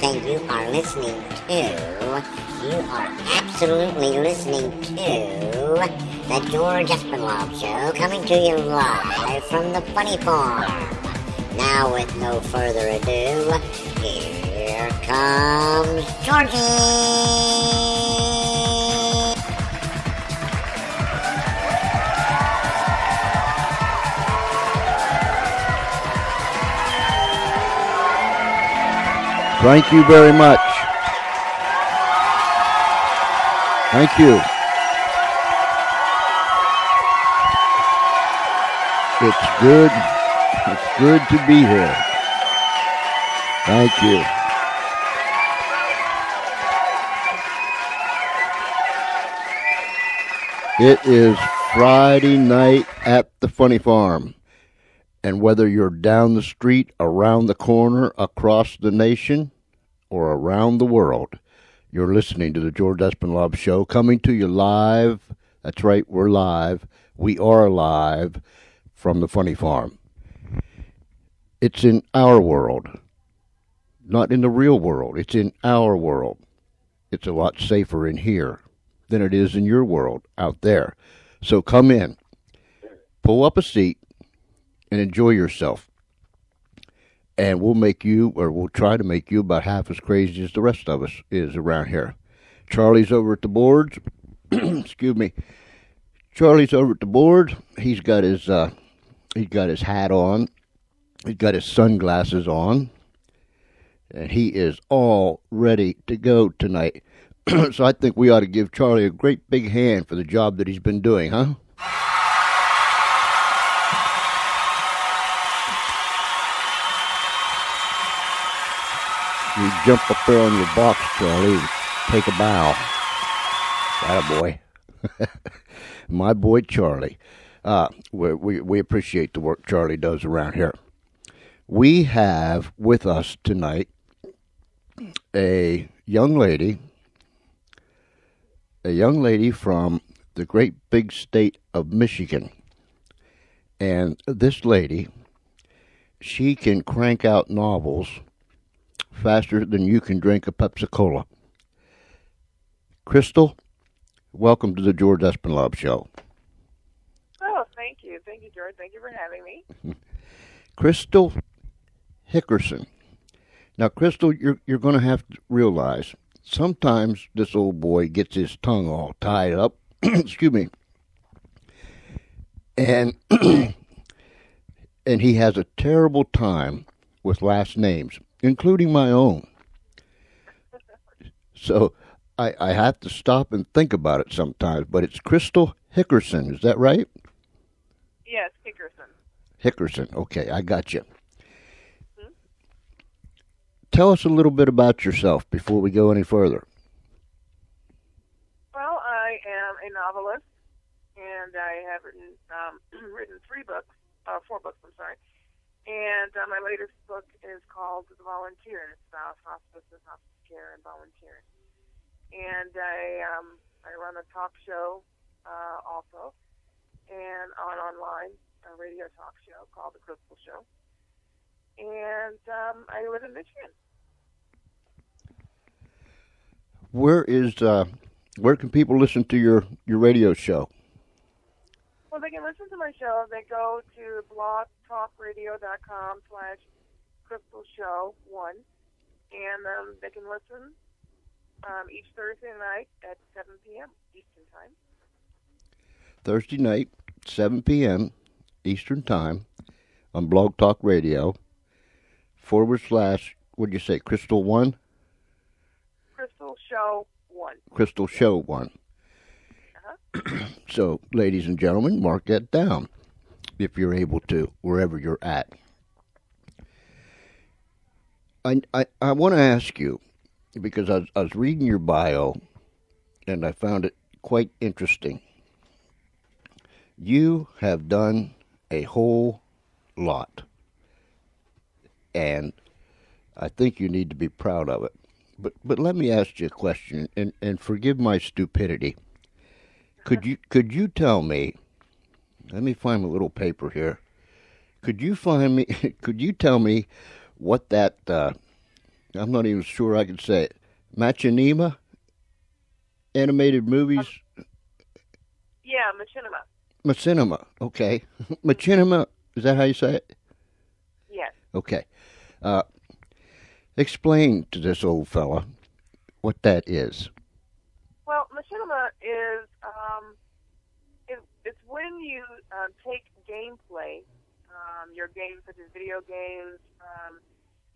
everything you are listening to. You are absolutely listening to the George Espinwald Show, coming to you live from the Funny Farm. Now, with no further ado, here comes Georgie! Thank you very much. Thank you. It's good. It's good to be here. Thank you. It is Friday night at the Funny Farm. And whether you're down the street, around the corner, across the nation, or around the world, you're listening to the George Espinwald Show, coming to you live. That's right, we're live. We are live from the Funny Farm. It's in our world, not in the real world. It's in our world. It's a lot safer in here than it is in your world out there. So come in, pull up a seat, and enjoy yourself. And we'll make you, or we'll try to make you, about half as crazy as the rest of us is around here. Charlie's over at the boards. Excuse me. Charlie's over at the board. He's got his hat on. He's got his sunglasses on. And he is all ready to go tonight. So I think we ought to give Charlie a great big hand for the job that he's been doing, huh? You jump up there on your box, Charlie, and take a bow. Attaboy. My boy, Charlie. We appreciate the work Charlie does around here. We have with us tonight a young lady from the great big state of Michigan. And this lady, she can crank out novels faster than you can drink a Pepsi-Cola. Crystal, welcome to the George Espinwald Show. Oh, thank you. Thank you, George. Thank you for having me. Crystal Hickerson. Now, Crystal, you're going to have to realize, sometimes this old boy gets his tongue all tied up. Excuse me. And and he has a terrible time with last names, including my own. So I have to stop and think about it sometimes, but it's Crystal Hickerson, is that right? Yes, Hickerson. Hickerson, okay, I got you. Mm-hmm. Tell us a little bit about yourself before we go any further. Well, I am a novelist, and I have written 4 books, I'm sorry. And my latest book is called The Volunteer. It's about hospice and hospice care and volunteering. And I run a talk show also, and online, a radio talk show called The Crystal Show. And I live in Michigan. Where can people listen to your radio show? Well, they can listen to my show. They go to blogtalkradio.com/crystalshow1, and they can listen each Thursday night at 7 p.m. Eastern Time. Thursday night, 7 p.m. Eastern Time on Blog Talk Radio / what'd you say, Crystal 1? Crystal Show 1. Crystal Show 1. So, ladies and gentlemen, mark that down if you're able to, wherever you're at. I want to ask you, because I was reading your bio, and I found it quite interesting. You have done a whole lot, and I think you need to be proud of it. But let me ask you a question, and forgive my stupidity. Could you tell me? Let me find a little paper here. Could you tell me what that I'm not even sure I can say it. Machinima animated movies. Yeah, Machinima. Machinima. Okay. Machinima. Is that how you say it? Yes. Okay. Explain to this old fella what that is. Well, machinima is it's when you take gameplay, your games such as video games,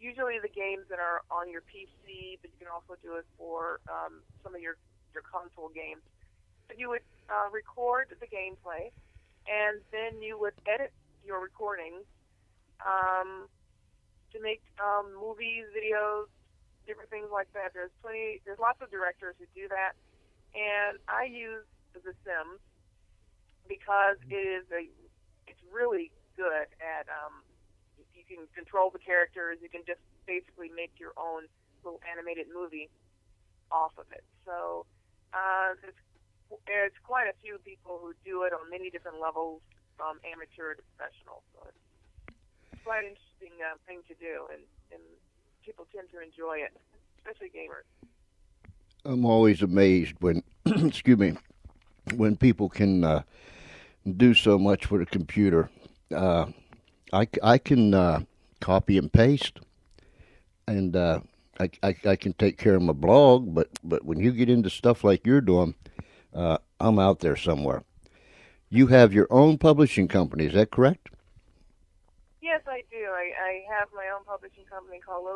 usually the games that are on your PC, but you can also do it for some of your console games. But you would record the gameplay, and then you would edit your recordings to make movies, videos, different things like that. There's lots of directors who do that, and I use The Sims because it's really good at you can control the characters. You can just basically make your own little animated movie off of it. So there's quite a few people who do it on many different levels, from amateur to professional. So it's quite an interesting thing to do, and people tend to enjoy it, especially gamers. I'm always amazed when, excuse me, when people can do so much with a computer. I can copy and paste, and I can take care of my blog. But when you get into stuff like you're doing, I'm out there somewhere. You have your own publishing company, is that correct? Yes, I do. I have my own publishing company called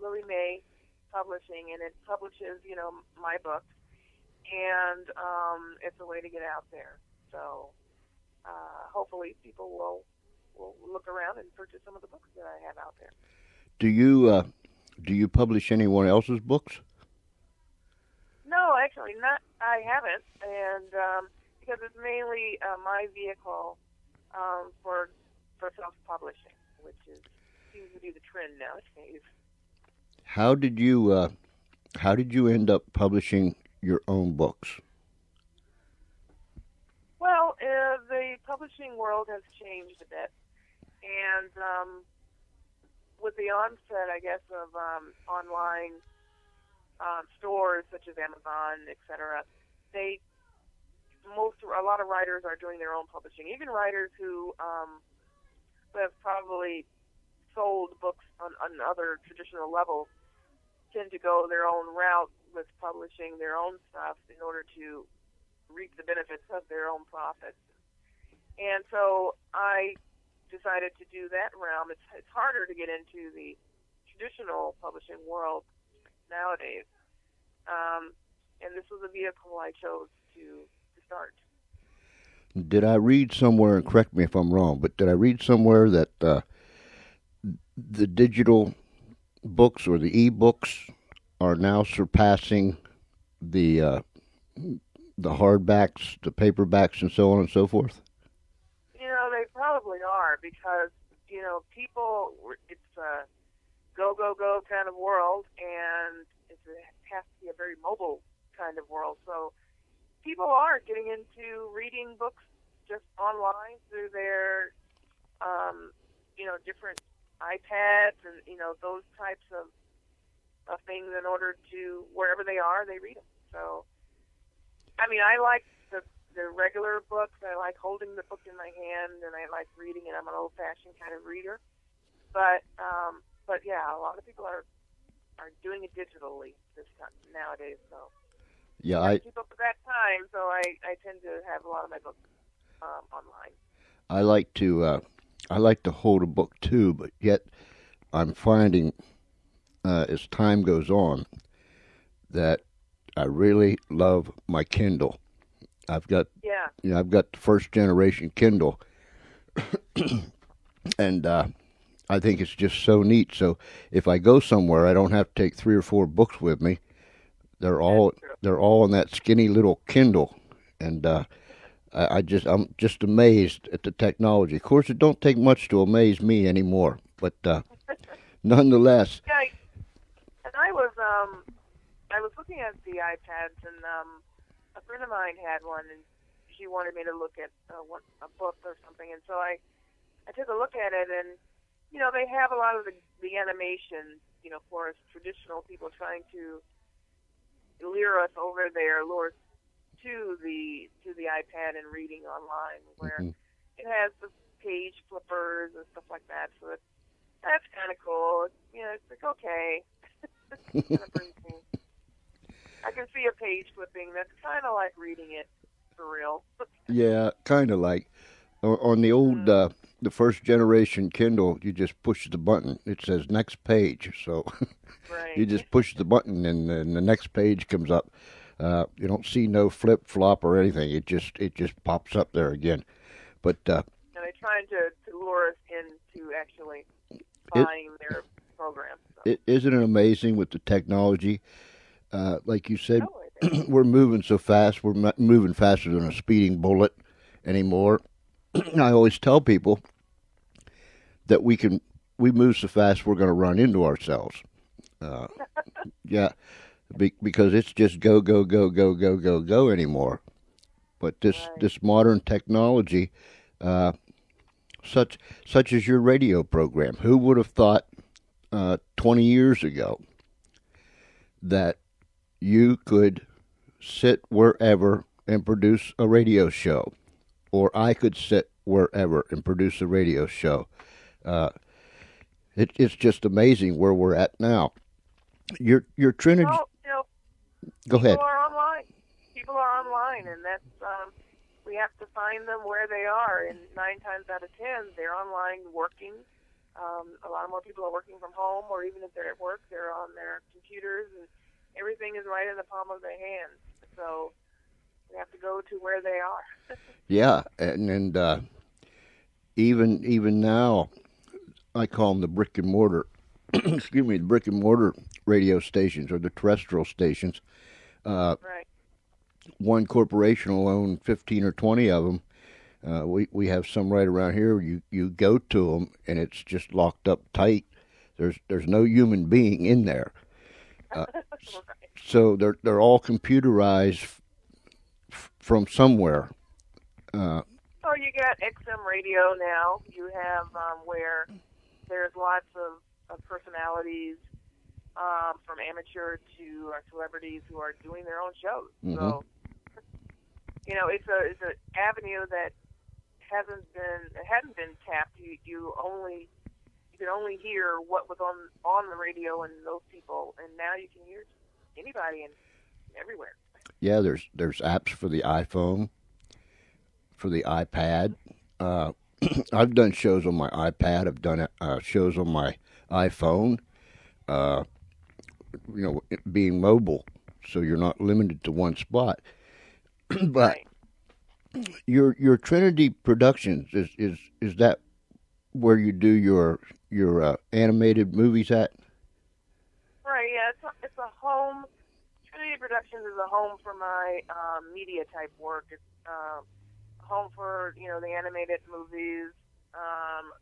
Lily May Publishing, and it publishes, my books, and it's a way to get out there. So hopefully people will look around and purchase some of the books that I have out there. Do you publish anyone else's books? No, actually not. I haven't, and because it's mainly my vehicle for self-publishing, which seems to be the trend nowadays. How did you end up publishing your own books? Well, the publishing world has changed a bit, and with the onset, I guess, of online stores such as Amazon, etc., a lot of writers are doing their own publishing. Even writers who have probably sold books on other traditional levels tend to go their own route with publishing their own stuff in order to reap the benefits of their own profits. And so I decided to do that realm. It's harder to get into the traditional publishing world nowadays. And this was a vehicle I chose to start. Did I read somewhere, and correct me if I'm wrong, but did I read somewhere that the digital books or the e-books are now surpassing the hardbacks, the paperbacks, and so on and so forth? They probably are, because, people, it's a go, go, go kind of world, and it has to be a very mobile kind of world. So people are getting into reading books just online through their, different iPads and, those types of things in order to, wherever they are, they read them. So, I like the regular books. I like holding the book in my hand, and I like reading it. I'm an old-fashioned kind of reader. But yeah, a lot of people are doing it digitally nowadays. So yeah, I keep up with that time. So I tend to have a lot of my books online. I like to hold a book too, but yet I'm finding as time goes on that I really love my Kindle. I've got I've got the first generation Kindle, and I think it's just so neat. So if I go somewhere, I don't have to take 3 or 4 books with me. They're all in that skinny little Kindle, and I'm just amazed at the technology. Of course, it don't take much to amaze me anymore, but nonetheless. Yeah, and I was looking at the iPads, and a friend of mine had one, and she wanted me to look at a book or something, and so I took a look at it, and they have a lot of the animation, for us traditional people trying to lure us over there, lure us to the iPad and reading online, where it has the page flippers and stuff like that. So that's kind of cool. It's like, okay. It kind of brings me. I can see a page flipping. That's kind of like reading it for real. Yeah, kind of like on the old, the first generation Kindle. You just push the button. It says next page. So Right. you just push the button, and then the next page comes up. You don't see no flip flop or anything. It just pops up there again. But and they're trying to lure us into actually buying their program. So. Isn't it amazing with the technology? Like you said, Oh, we're moving so fast. We're not moving faster than a speeding bullet anymore. I always tell people that we move so fast we're going to run into ourselves. Yeah, because it's just go, go, go, go, go, go, go anymore. But this modern technology, such as your radio program, who would have thought 20 years ago that you could sit wherever and produce a radio show, or I could sit wherever and produce a radio show. It's just amazing where we're at now. Your Trinity. Well, Go ahead. People are online, and that's we have to find them where they are. And 9 times out of 10, they're online working. A lot more people are working from home, or even if they're at work, they're on their computers, and everything is right in the palm of their hands. So we have to go to where they are. Yeah, and even now, I call them the brick and mortar. Excuse me, the brick and mortar radio stations, or the terrestrial stations. Right. One corporation will own 15 or 20 of them. We have some right around here. You go to them and it's just locked up tight. There's no human being in there. Right. So they're all computerized from somewhere. So you got XM radio now. You have where there's lots of personalities, from amateur to celebrities who are doing their own shows. Mm-hmm. So it's an avenue that hadn't been tapped. You can only hear what was on the radio and those people, and now you can hear anybody and everywhere. Yeah, there's apps for the iPhone, for the iPad. I've done shows on my iPad. I've done shows on my iPhone. Being mobile, so you're not limited to one spot. But right. your Trinity Productions is that where you do your animated movies at? Right. Yeah. It's a home. Trinity Productions is a home for my media type work. It's a home for the animated movies,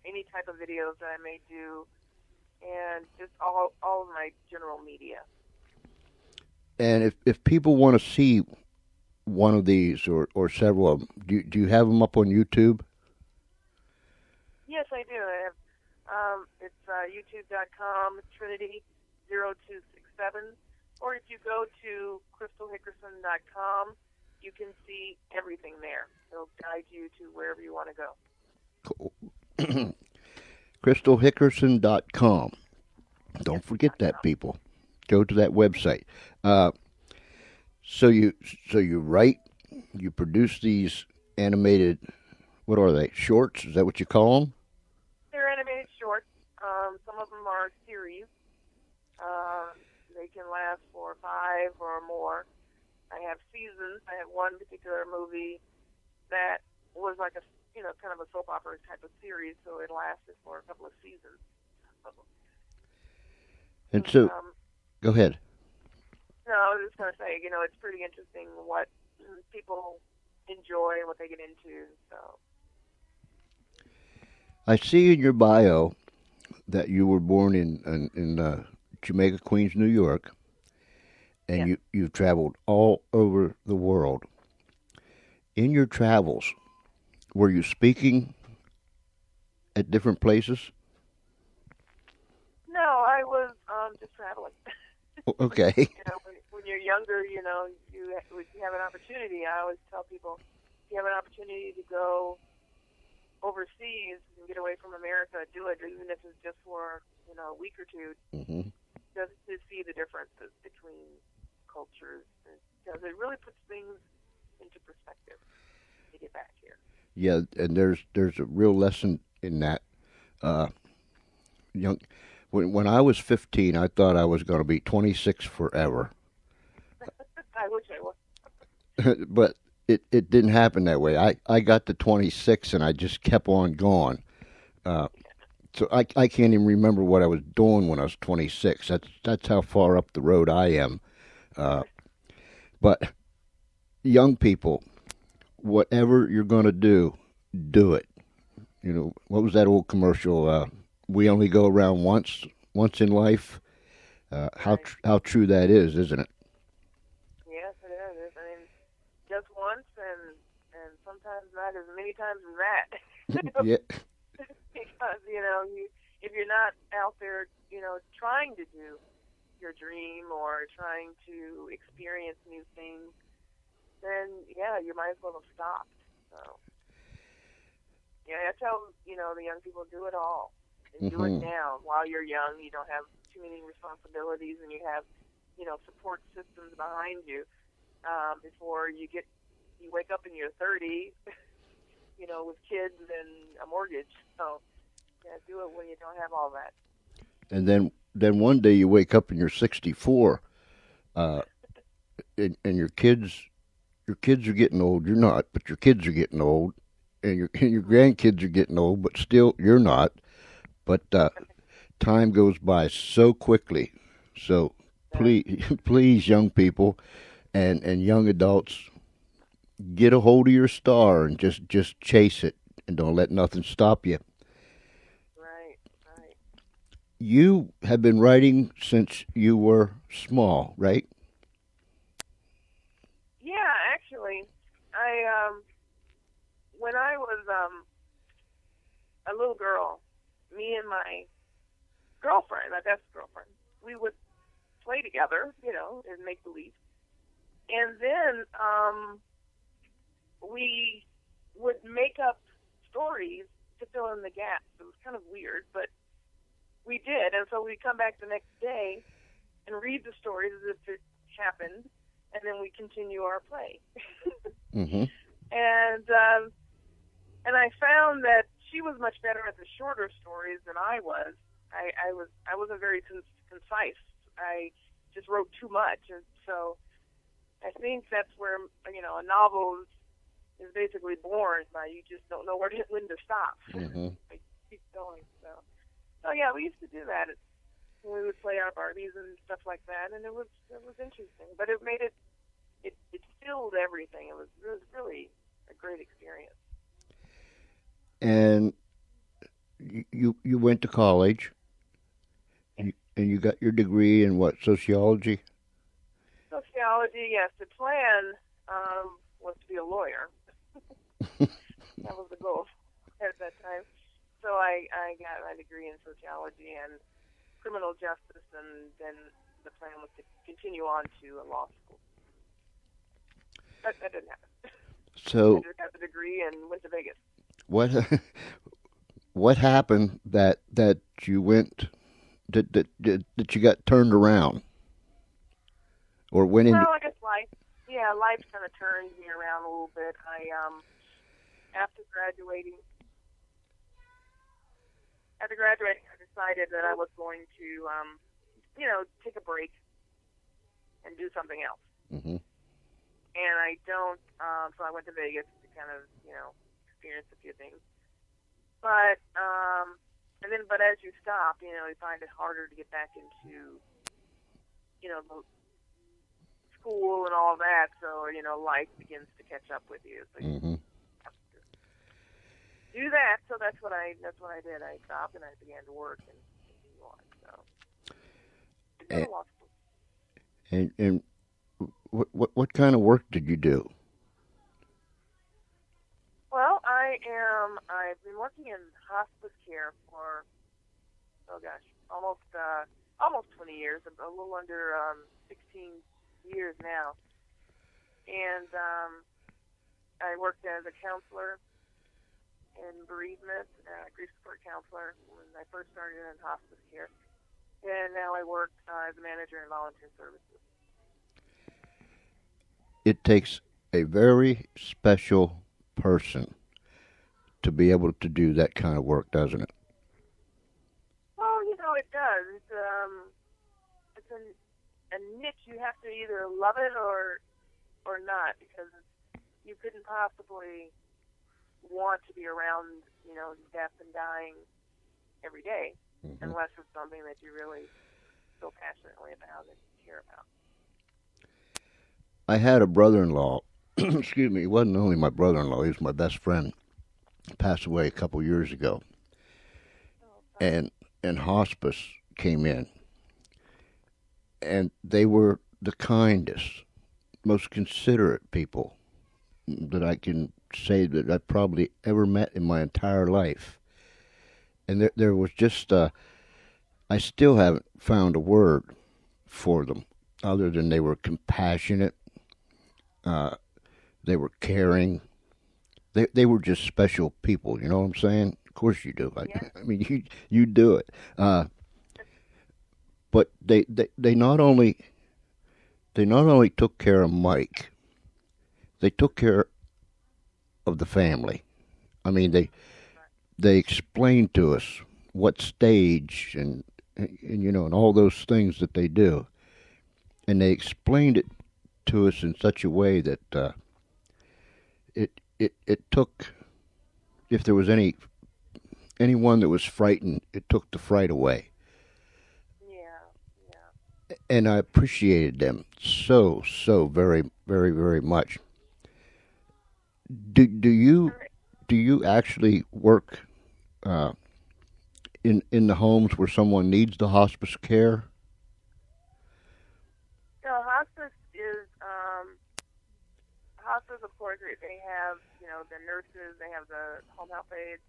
any type of videos that I may do, and just all of my general media. And if people want to see one of these or several of them, do you have them up on YouTube? Yes, I do. I have, it's youtube.com, Trinity0267, or if you go to crystalhickerson.com, you can see everything there. It'll guide you to wherever you want to go. Cool. crystalhickerson.com. Don't forget that, people. Go to that website. So you write, you produce these animated, what are they, shorts? Is that what you call them? They're animated shorts. Some of them are series. They can last for 5 or more. I have seasons. I have one particular movie that was like a, kind of a soap opera type of series, so it lasted for a couple of seasons. And so, go ahead. No, I was just going to say, it's pretty interesting what people enjoy and what they get into. So, I see in your bio that you were born in Jamaica, Queens, New York, and yes. you've traveled all over the world. In your travels, were you speaking at different places? No, I was just traveling. Okay. You know, when you're younger, you know, you have an opportunity. I always tell people, if you have an opportunity to go overseas and get away from America, do it, even if it's just for, you know, a week or two, Mm-hmm. just to see the differences between cultures. Because it really puts things into perspective to get back here. Yeah, and there's a real lesson in that. Uh, young, when I was 15, I thought I was going to be 26 forever, I wish I was. but it didn't happen that way. I got to 26 and I just kept on going. So I can't even remember what I was doing when I was 26. That's how far up the road I am. But young people, whatever you're going to do it. You know, what was that old commercial? We only go around once in life. How true that is, isn't it? Yes, it is. I mean, just once, and sometimes not as many times as that. Yeah. Because if you're not out there, trying to do your dream or trying to experience new things, then yeah, you might as well have stopped. So yeah, I tell the young people, do it all and do it now while you're young. You don't have too many responsibilities, and you have support systems behind you before you wake up in your 30s, with kids and a mortgage. So yeah, do it when you don't have all that. And then one day you wake up and you're 64, and your kids are getting old. You're not, but your kids are getting old, and your grandkids are getting old, but still you're not. But time goes by so quickly. So please, young people and young adults, get a hold of your star and just chase it, and don't let nothing stop you. Right. You have been writing since you were small, right? Yeah, actually, when I was a little girl, me and my girlfriend, my best girlfriend, we would play together, and make believe. And then we would make up stories to fill in the gaps. It was kind of weird, but we did. And so we'd come back the next day and read the stories as if it happened, and then we continue our play. Mm-hmm. And I found that she was much better at the shorter stories than I was. I wasn't very concise. I just wrote too much, and so I think that's where a novel is basically born. By you just don't know when to stop. Mm-hmm. Like, keep going. So yeah, we used to do that. We would play our Barbies and stuff like that, and it was interesting. But it made it filled everything. It was really a great experience. And you went to college, and you got your degree in what, sociology? Sociology, yes. The plan was to be a lawyer. That was the goal at that time. So I got my degree in sociology and criminal justice, and then the plan was to continue on to a law school. That didn't happen. So I just got the degree and went to Vegas. What happened that you went that you got turned around or went into? Well, I guess life kind of turned me around a little bit. I after graduating, I decided that I was going to take a break and do something else. Mm-hmm. And I don't. So I went to Vegas to kind of experience a few things. But but as you stop, you find it harder to get back into the school and all that. So life begins to catch up with you. So you have to do that. So that's what I did. I stopped and I began to work and continue on. So I did law school. And what kind of work did you do? Well, I've been working in hospice care for, almost almost 20 years, a little under 16 years now. And I worked as a counselor in bereavement, grief support counselor when I first started in hospice care. And now I work as a manager in volunteer services. It takes a very special person to be able to do that kind of work, doesn't it? Well, it does. It's a niche. You have to either love it or not, because you couldn't possibly want to be around, death and dying every day, unless it's something that you really feel passionately about and care about. I had a brother-in-law. Excuse me. He wasn't only my brother-in-law; he was my best friend. He passed away a couple years ago, and hospice came in, and they were the kindest, most considerate people that I can say that I probably ever met in my entire life. And there was just, I still haven't found a word for them other than they were compassionate, they were caring, they were just special people, you know what I'm saying? Of course you do. Yeah. I mean, you do it. But they not only took care of Mike, they took care of the family. I mean, they explained to us what stage and and all those things that they do, and they explained it to us in such a way that it took, if there was anyone that was frightened, it took the fright away. Yeah. And I appreciated them so very, very, very much. Do you actually work in the homes where someone needs the hospice care? Hospice, of course, they have the nurses, they have the home health aides,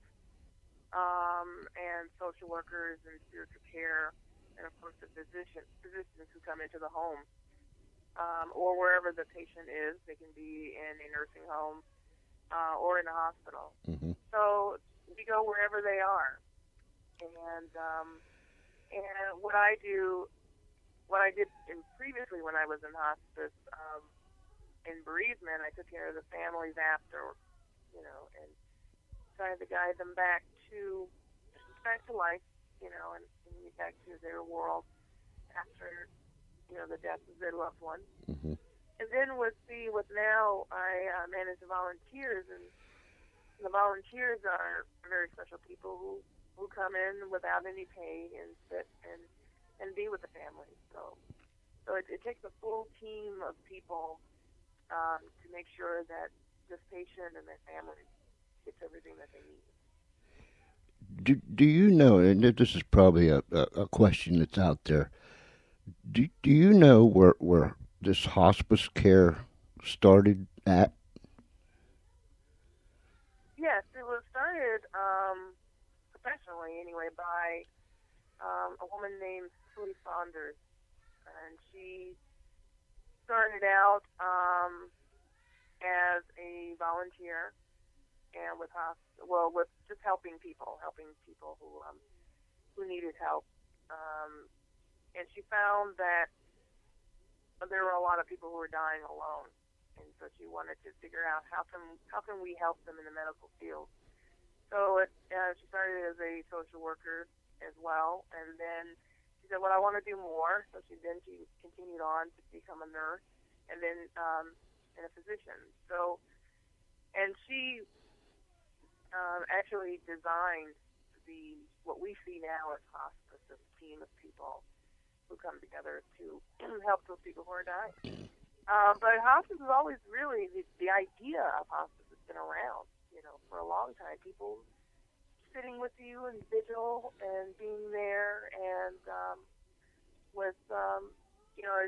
and social workers and spiritual care, and of course the physicians who come into the home, or wherever the patient is. They can be in a nursing home or in a hospital. Mm-hmm. So we go wherever they are, and what I did previously when I was in hospice, in bereavement, I took care of the families after, and tried to guide them back to life, and back to their world after, the death of their loved one. Mm-hmm. And then with now, I manage the volunteers, and the volunteers are very special people who come in without any pay and sit and be with the family. So it takes a full team of people to make sure that this patient and their family gets everything that they need. Do you know, and this is probably a question that's out there, do you know where this hospice care started at? Yes, it was started professionally anyway by a woman named Sue Saunders, and she started out as a volunteer and with just helping people who needed help, and she found that there were a lot of people who were dying alone, and so she wanted to figure out how can we help them in the medical field. So she started as a social worker as well, and then she said, "Well, I want to do more." So she continued on to become a nurse, and then and a physician. So, and she actually designed what we see now as hospice, a team of people who come together to help those people who are dying. But hospice is always really the idea of hospice has been around, for a long time. People sitting with you in vigil and being there, and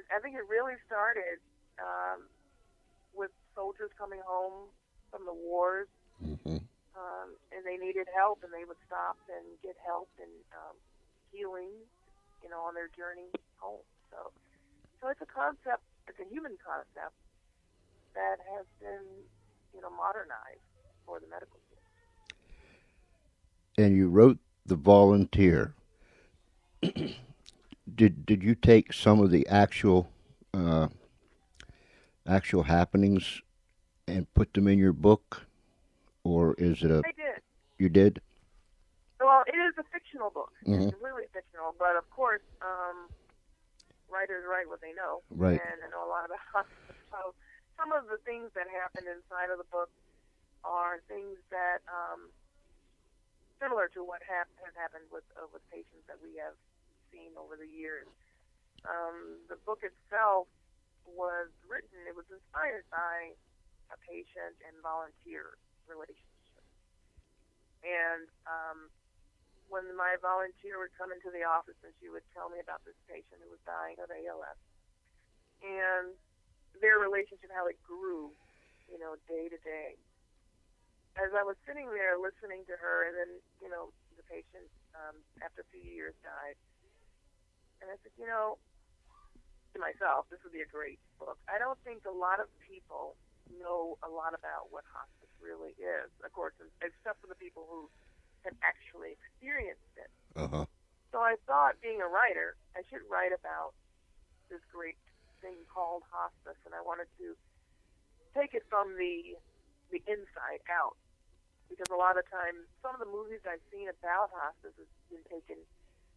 I think it really started with soldiers coming home from the wars, Mm-hmm. and they needed help, and they would stop and get help and healing on their journey home. So it's a concept, it's a human concept that has been, modernized for the medical field. And you wrote The Volunteer. Did you take some of the actual happenings and put them in your book, or is it I did. You did? Well, it is a fictional book. Mm-hmm. It's completely fictional, but of course, writers write what they know. Right. And I know a lot about hospice. So some of the things that happen inside of the book are things that similar to what has happened with patients that we have seen over the years. The book itself was written, it was inspired by a patient and volunteer relationship. And when my volunteer would come into the office and she would tell me about this patient who was dying of ALS, and their relationship, how it grew, day to day. As I was sitting there listening to her, and then, the patient, after a few years, died. And I said, to myself, this would be a great book. I don't think a lot of people know a lot about what hospice really is, of course, except for the people who have actually experienced it. Uh-huh. So I thought, being a writer, I should write about this great thing called hospice, and I wanted to take it from the inside out. Because a lot of times, some of the movies I've seen about hospice has been taken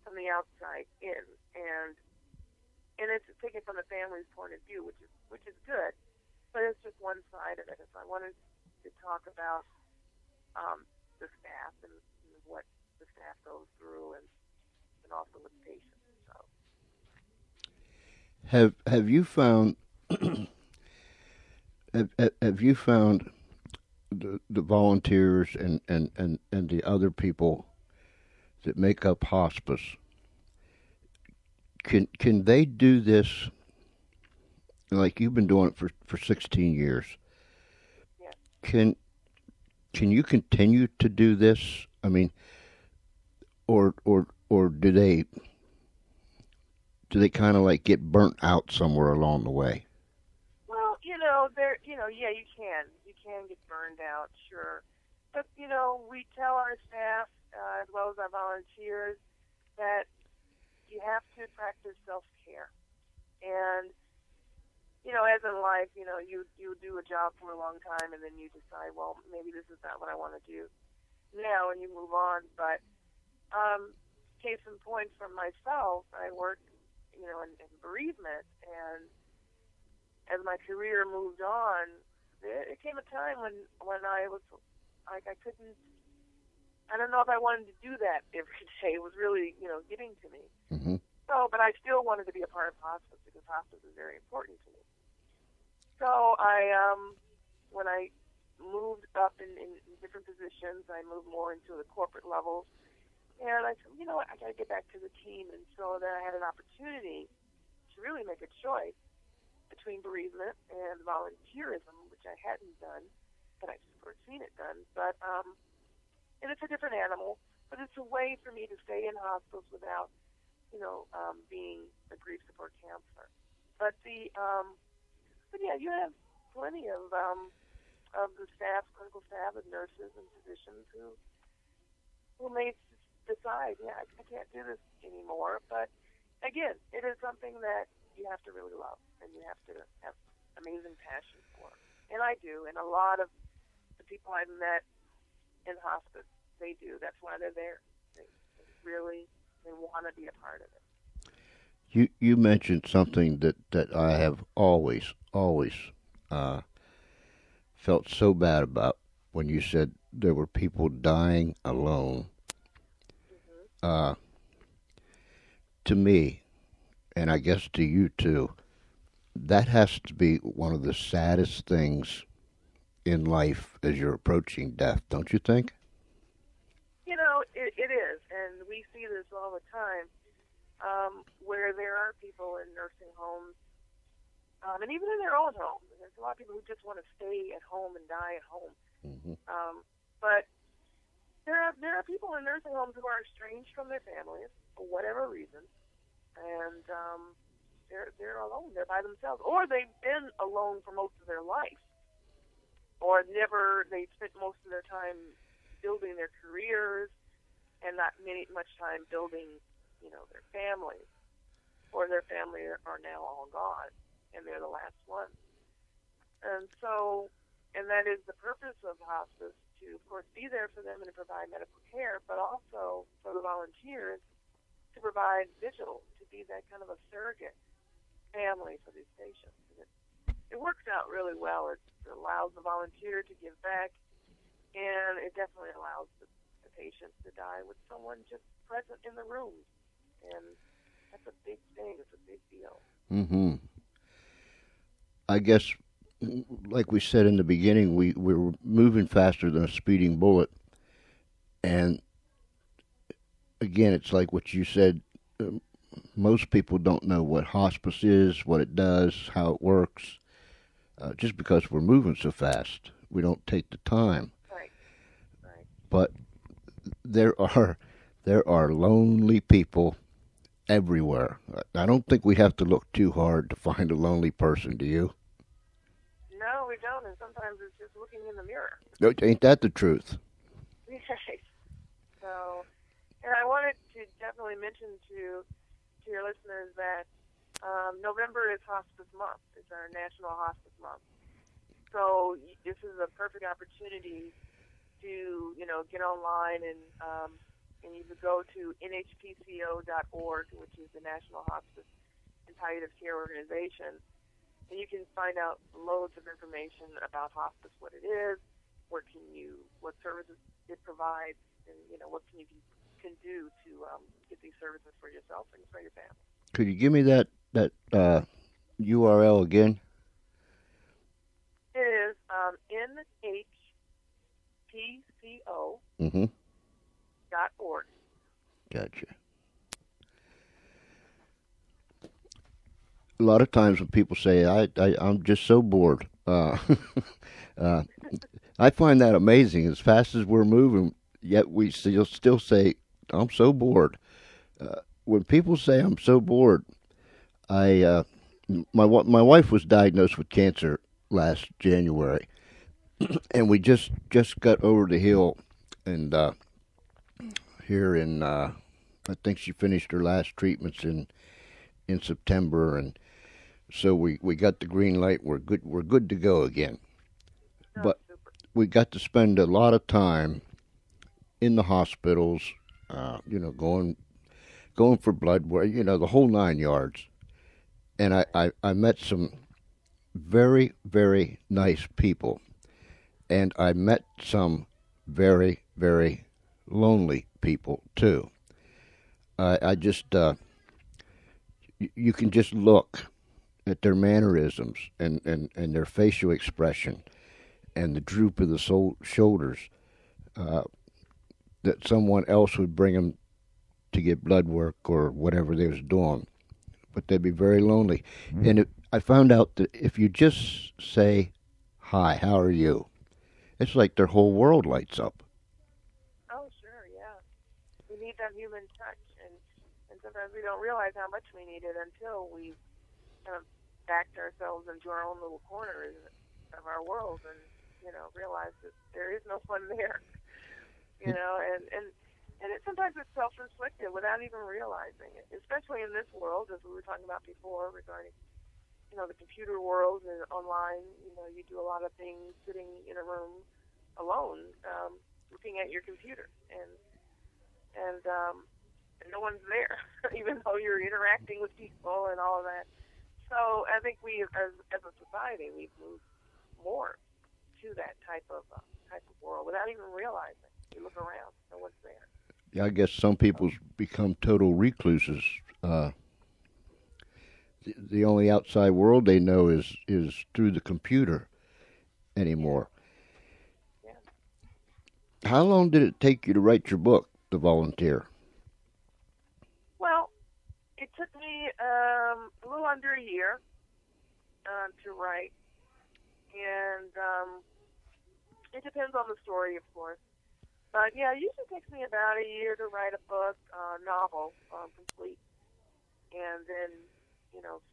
from the outside in, and it's taken from the family's point of view, which is good, but it's just one side of it. And so I wanted to talk about the staff and what the staff goes through, and also with patients. So. Have you found have you found the volunteers and the other people that make up hospice, can they do this like you've been doing it for 16 years? Yeah. Can you continue to do this? I mean, or do they kind of like get burnt out somewhere along the way? Well, yeah, you can get burned out, sure. But, we tell our staff, as well as our volunteers, that you have to practice self-care. And, as in life, you do a job for a long time, and then you decide, well, maybe this is not what I want to do now, and you move on. But case in point for myself, I work, in bereavement, and as my career moved on, it came a time when I was like, I don't know if I wanted to do that every day. It was really, getting to me. Mm-hmm. So, but I still wanted to be a part of hospice because hospice is very important to me. So when I moved up in different positions, I moved more into the corporate levels. And I said, I got to get back to the team. And so then I had an opportunity to really make a choice between bereavement and volunteerism, which I hadn't done, but I've seen it done. But and it's a different animal, but it's a way for me to stay in hospitals without, being a grief support counselor. But yeah, you have plenty of the staff, clinical staff, and nurses and physicians who may decide, I can't do this anymore. But again, it is something that you have to really love, and you have to have amazing passion for. And I do, and a lot of the people I've met in hospice, they do. That's why they're there. They want to be a part of it. You mentioned something that I have always felt so bad about when you said there were people dying alone. Mm-hmm. To me, and I guess to you too, that has to be one of the saddest things in life as you're approaching death, don't you think? It is, and we see this all the time, where there are people in nursing homes, and even in their own homes. There's a lot of people who just want to stay at home and die at home. Mm-hmm. But there are people in nursing homes who are estranged from their families for whatever reason, and they're alone. They're by themselves, or they've been alone for most of their life, or they spent most of their time building their careers and not much time building, their families, or their family are now all gone, and they're the last ones. And that is the purpose of hospice, to, of course, be there for them and to provide medical care, but also for the volunteers to provide vigil, to be that kind of a surrogate family for these patients. And it works out really well. It allows the volunteer to give back, and it definitely allows the patients to die with someone just present in the room. And that's a big thing. It's a big deal. Mm-hmm. I guess, like we said in the beginning, we're moving faster than a speeding bullet. And again, it's like what you said. Most people don't know what hospice is, what it does, how it works. Just because we're moving so fast, we don't take the time. Right. But there are lonely people everywhere. I don't think we have to look too hard to find a lonely person, do you? No, we don't, and sometimes it's just looking in the mirror. Ain't that the truth? Right. So, and I wanted to definitely mention to your listeners that November is Hospice Month. It's our National Hospice Month. So this is a perfect opportunity to, get online and you can go to nhpco.org, which is the National Hospice and Palliative Care Organization, and you can find out loads of information about hospice, what it is, what services it provides, and what you can do to get these services for yourself and for your family. Could you give me that URL again? It is nhpco.org. Gotcha. A lot of times when people say, I'm just so bored, I find that amazing. As fast as we're moving, yet we still say, I'm so bored. When people say I'm so bored, my wife was diagnosed with cancer last January, and we just got over the hill, and here in I think she finished her last treatments in September, and so we got the green light. We're good to go again. Oh, but super. We got to spend a lot of time in the hospitals, going for blood work, the whole 9 yards. And I met some very, very nice people. And I met some very, very lonely people, too. I just, you can just look at their mannerisms and their facial expression and the droop of the shoulders, that someone else would bring them to get blood work or whatever they was doing. But they'd be very lonely. Mm-hmm. And I found out that if you just say, hi, how are you? It's like their whole world lights up. Oh, sure, yeah. We need that human touch, and sometimes we don't realize how much we need it until we've kind of backed ourselves into our own little corners of our world and, realize that there is no fun there. And sometimes it's self-inflicted without even realizing it, especially in this world, as we were talking about before regarding, the computer world and online. You do a lot of things sitting in a room alone, looking at your computer, and no one's there, even though you're interacting with people and all of that. So I think we, as a society, we've moved more to that type of world without even realizing. You look around, no one's there. Yeah, I guess some people become total recluses. The only outside world they know is through the computer anymore. Yeah. How long did it take you to write your book, The Volunteer? Well, it took me a little under a year to write, and it depends on the story, of course. But yeah, it usually takes me about a year to write a book, novel, complete. and then,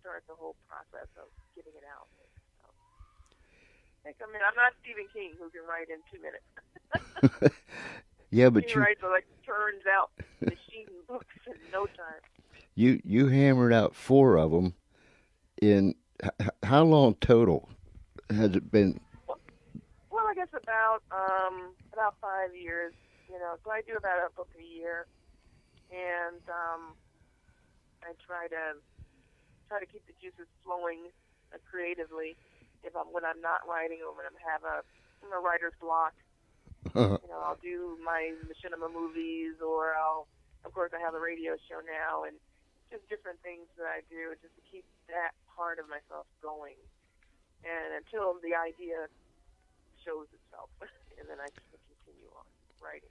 start the whole process of getting it out. So, I'm not Stephen King, who can write in 2 minutes. Yeah, but he writes turns out machine books in no time. You hammered out 4 of them in how long total has it been? Well, I guess about 5 years. So I do about a book a year, and I try to keep the juices flowing creatively. When I'm not writing, or when I have a writer's block, I'll do my machinima movies, or of course, I have a radio show now, and just different things that I do just to keep that part of myself going, and until the idea shows itself, and then I can continue on writing.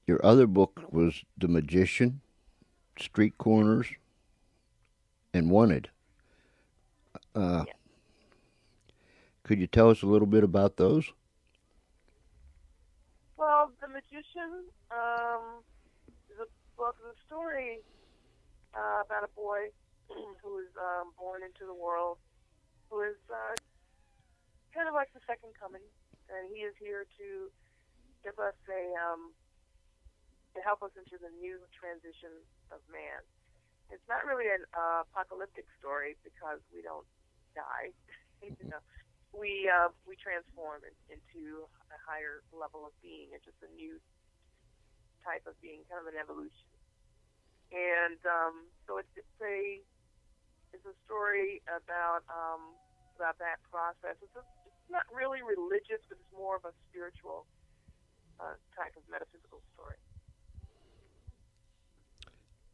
Your other book was The Magician, Street Corners, and Wanted. Yeah. Could you tell us a little bit about those? Well, The Magician is a book, the story about a boy who is born into the world, who is kind of like the second coming, and he is here to give us to help us into the new transition of man. It's not really an apocalyptic story because we don't die. We transform into a higher level of being. It's just a new type of being, kind of an evolution. And so it's a story about that process. It's not really religious, but it's more of a spiritual type of metaphysical story.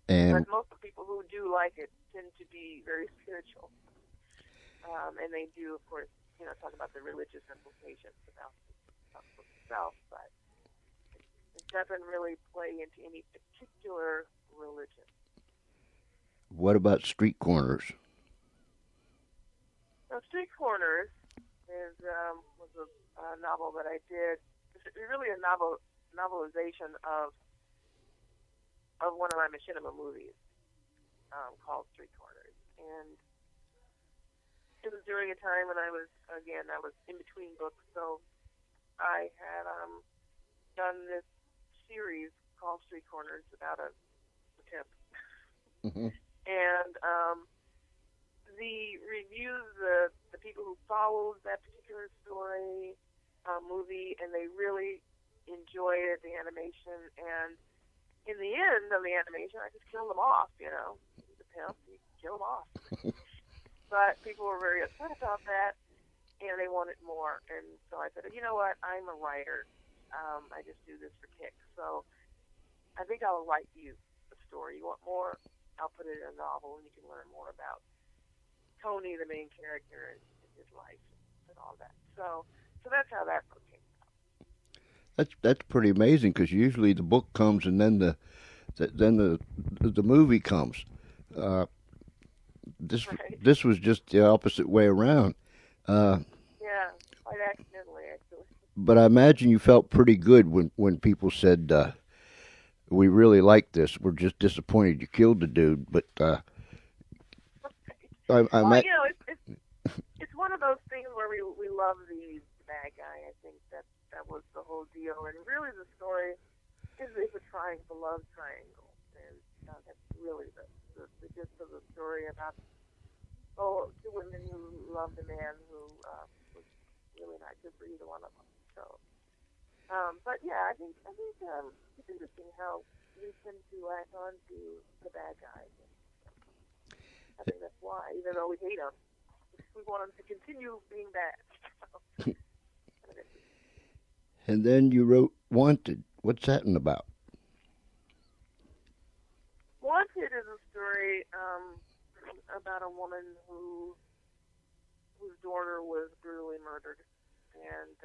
And but most of the people who do like it tend to be very spiritual, and they do, of course, talk about the religious implications about the book itself, but it doesn't really play into any particular religion. What about Street Corners? So Street Corners was a novel that I did. It's really a novelization of one of my machinima movies called Street Corners, and it was during a time when I was in between books, so I had done this series called Street Corners about a tip. Mm-hmm. And the reviews, the people who followed that particular story, movie, and they really enjoyed the animation. And in the end of the animation, I just killed them off, The pimp, you kill them off. But people were very upset about that, and they wanted more. And so I said, you know what, I'm a writer. I just do this for kicks. So I think I'll write you a story. You want more? I'll put it in a novel, and you can learn more about Tony, the main character, and his life and all that. So that's how that book came out. That's pretty amazing, because usually the book comes and then the movie comes. This was just the opposite way around. Yeah, quite accidentally, actually. But I imagine you felt pretty good when people said, we really like this. We're just disappointed you killed the dude. But it's one of those things where we love the bad guy. I think that was the whole deal. And really the story is a love triangle. And that's really the gist of the story about two women who loved a man who was really not good for either one of them. So, but yeah, I think it's interesting how we tend to latch on to the bad guys. I think that's why, even though we hate them, we want them to continue being bad. And then you wrote Wanted. What's that about? Wanted is a story about a woman whose daughter was brutally murdered, and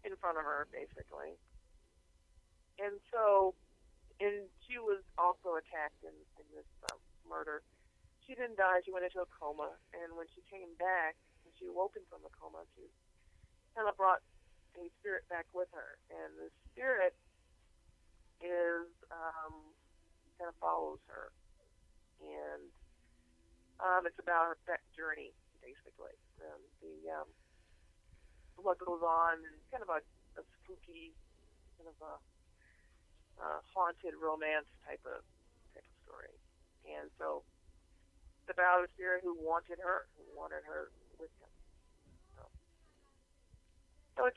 in front of her, basically. And she was also attacked in this murder. She didn't die. She went into a coma, and when she came back, when she awoken from the coma, she kind of brought a spirit back with her, and the spirit is kind of follows her. And it's about that journey, basically. What goes on, and kind of a spooky, kind of a haunted romance type of story. And so it's about a spirit who wanted her with him. So it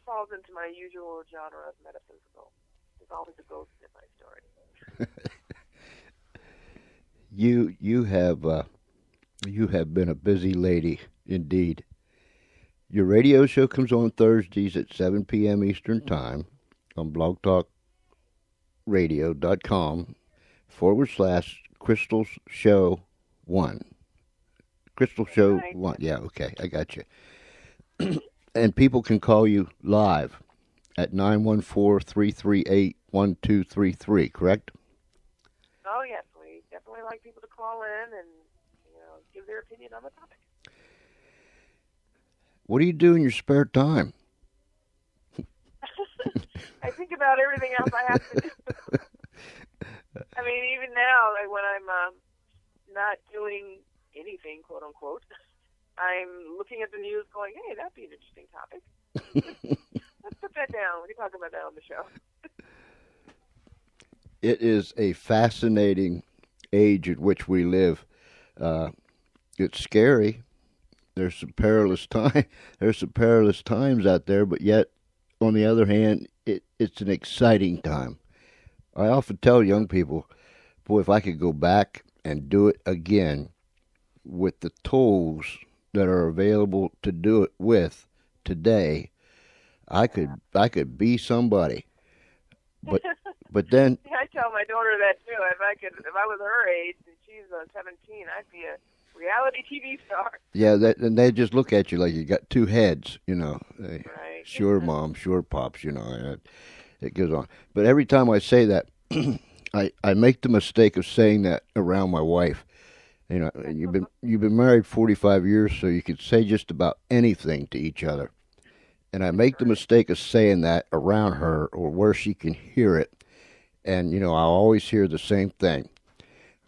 falls into my usual genre of metaphysical. There's always a ghost in my story. You have been a busy lady indeed. Your radio show comes on Thursdays at 7 p.m. Eastern Time on blogtalkradio.com/Crystal's Show 1. Crystal Show 1. Yeah, okay, I got you. And people can call you live at 914-338-1233, correct? Oh, yes. We definitely like people to call in and give their opinion on the topic. What do you do in your spare time? I think about everything else I have to do. I mean, even now, like when I'm not doing anything, quote unquote, I'm looking at the news going, hey, that'd be an interesting topic. Let's put that down. We can talk about that on the show. It is a fascinating age at which we live. It's scary. There's some perilous times out there, but yet, on the other hand, it's an exciting time. I often tell young people, boy, if I could go back and do it again with the tools that are available to do it with today, I could be somebody. But then I tell my daughter that too. If I was her age and she's 17, I'd be a reality TV star. Yeah, and they just look at you like you got two heads, Right. Sure, Mom, sure, Pops, it goes on. But every time I say that, I make the mistake of saying that around my wife. You've been married 45 years, so you could say just about anything to each other. And I make the mistake of saying that around her or where she can hear it. And, I'll always hear the same thing.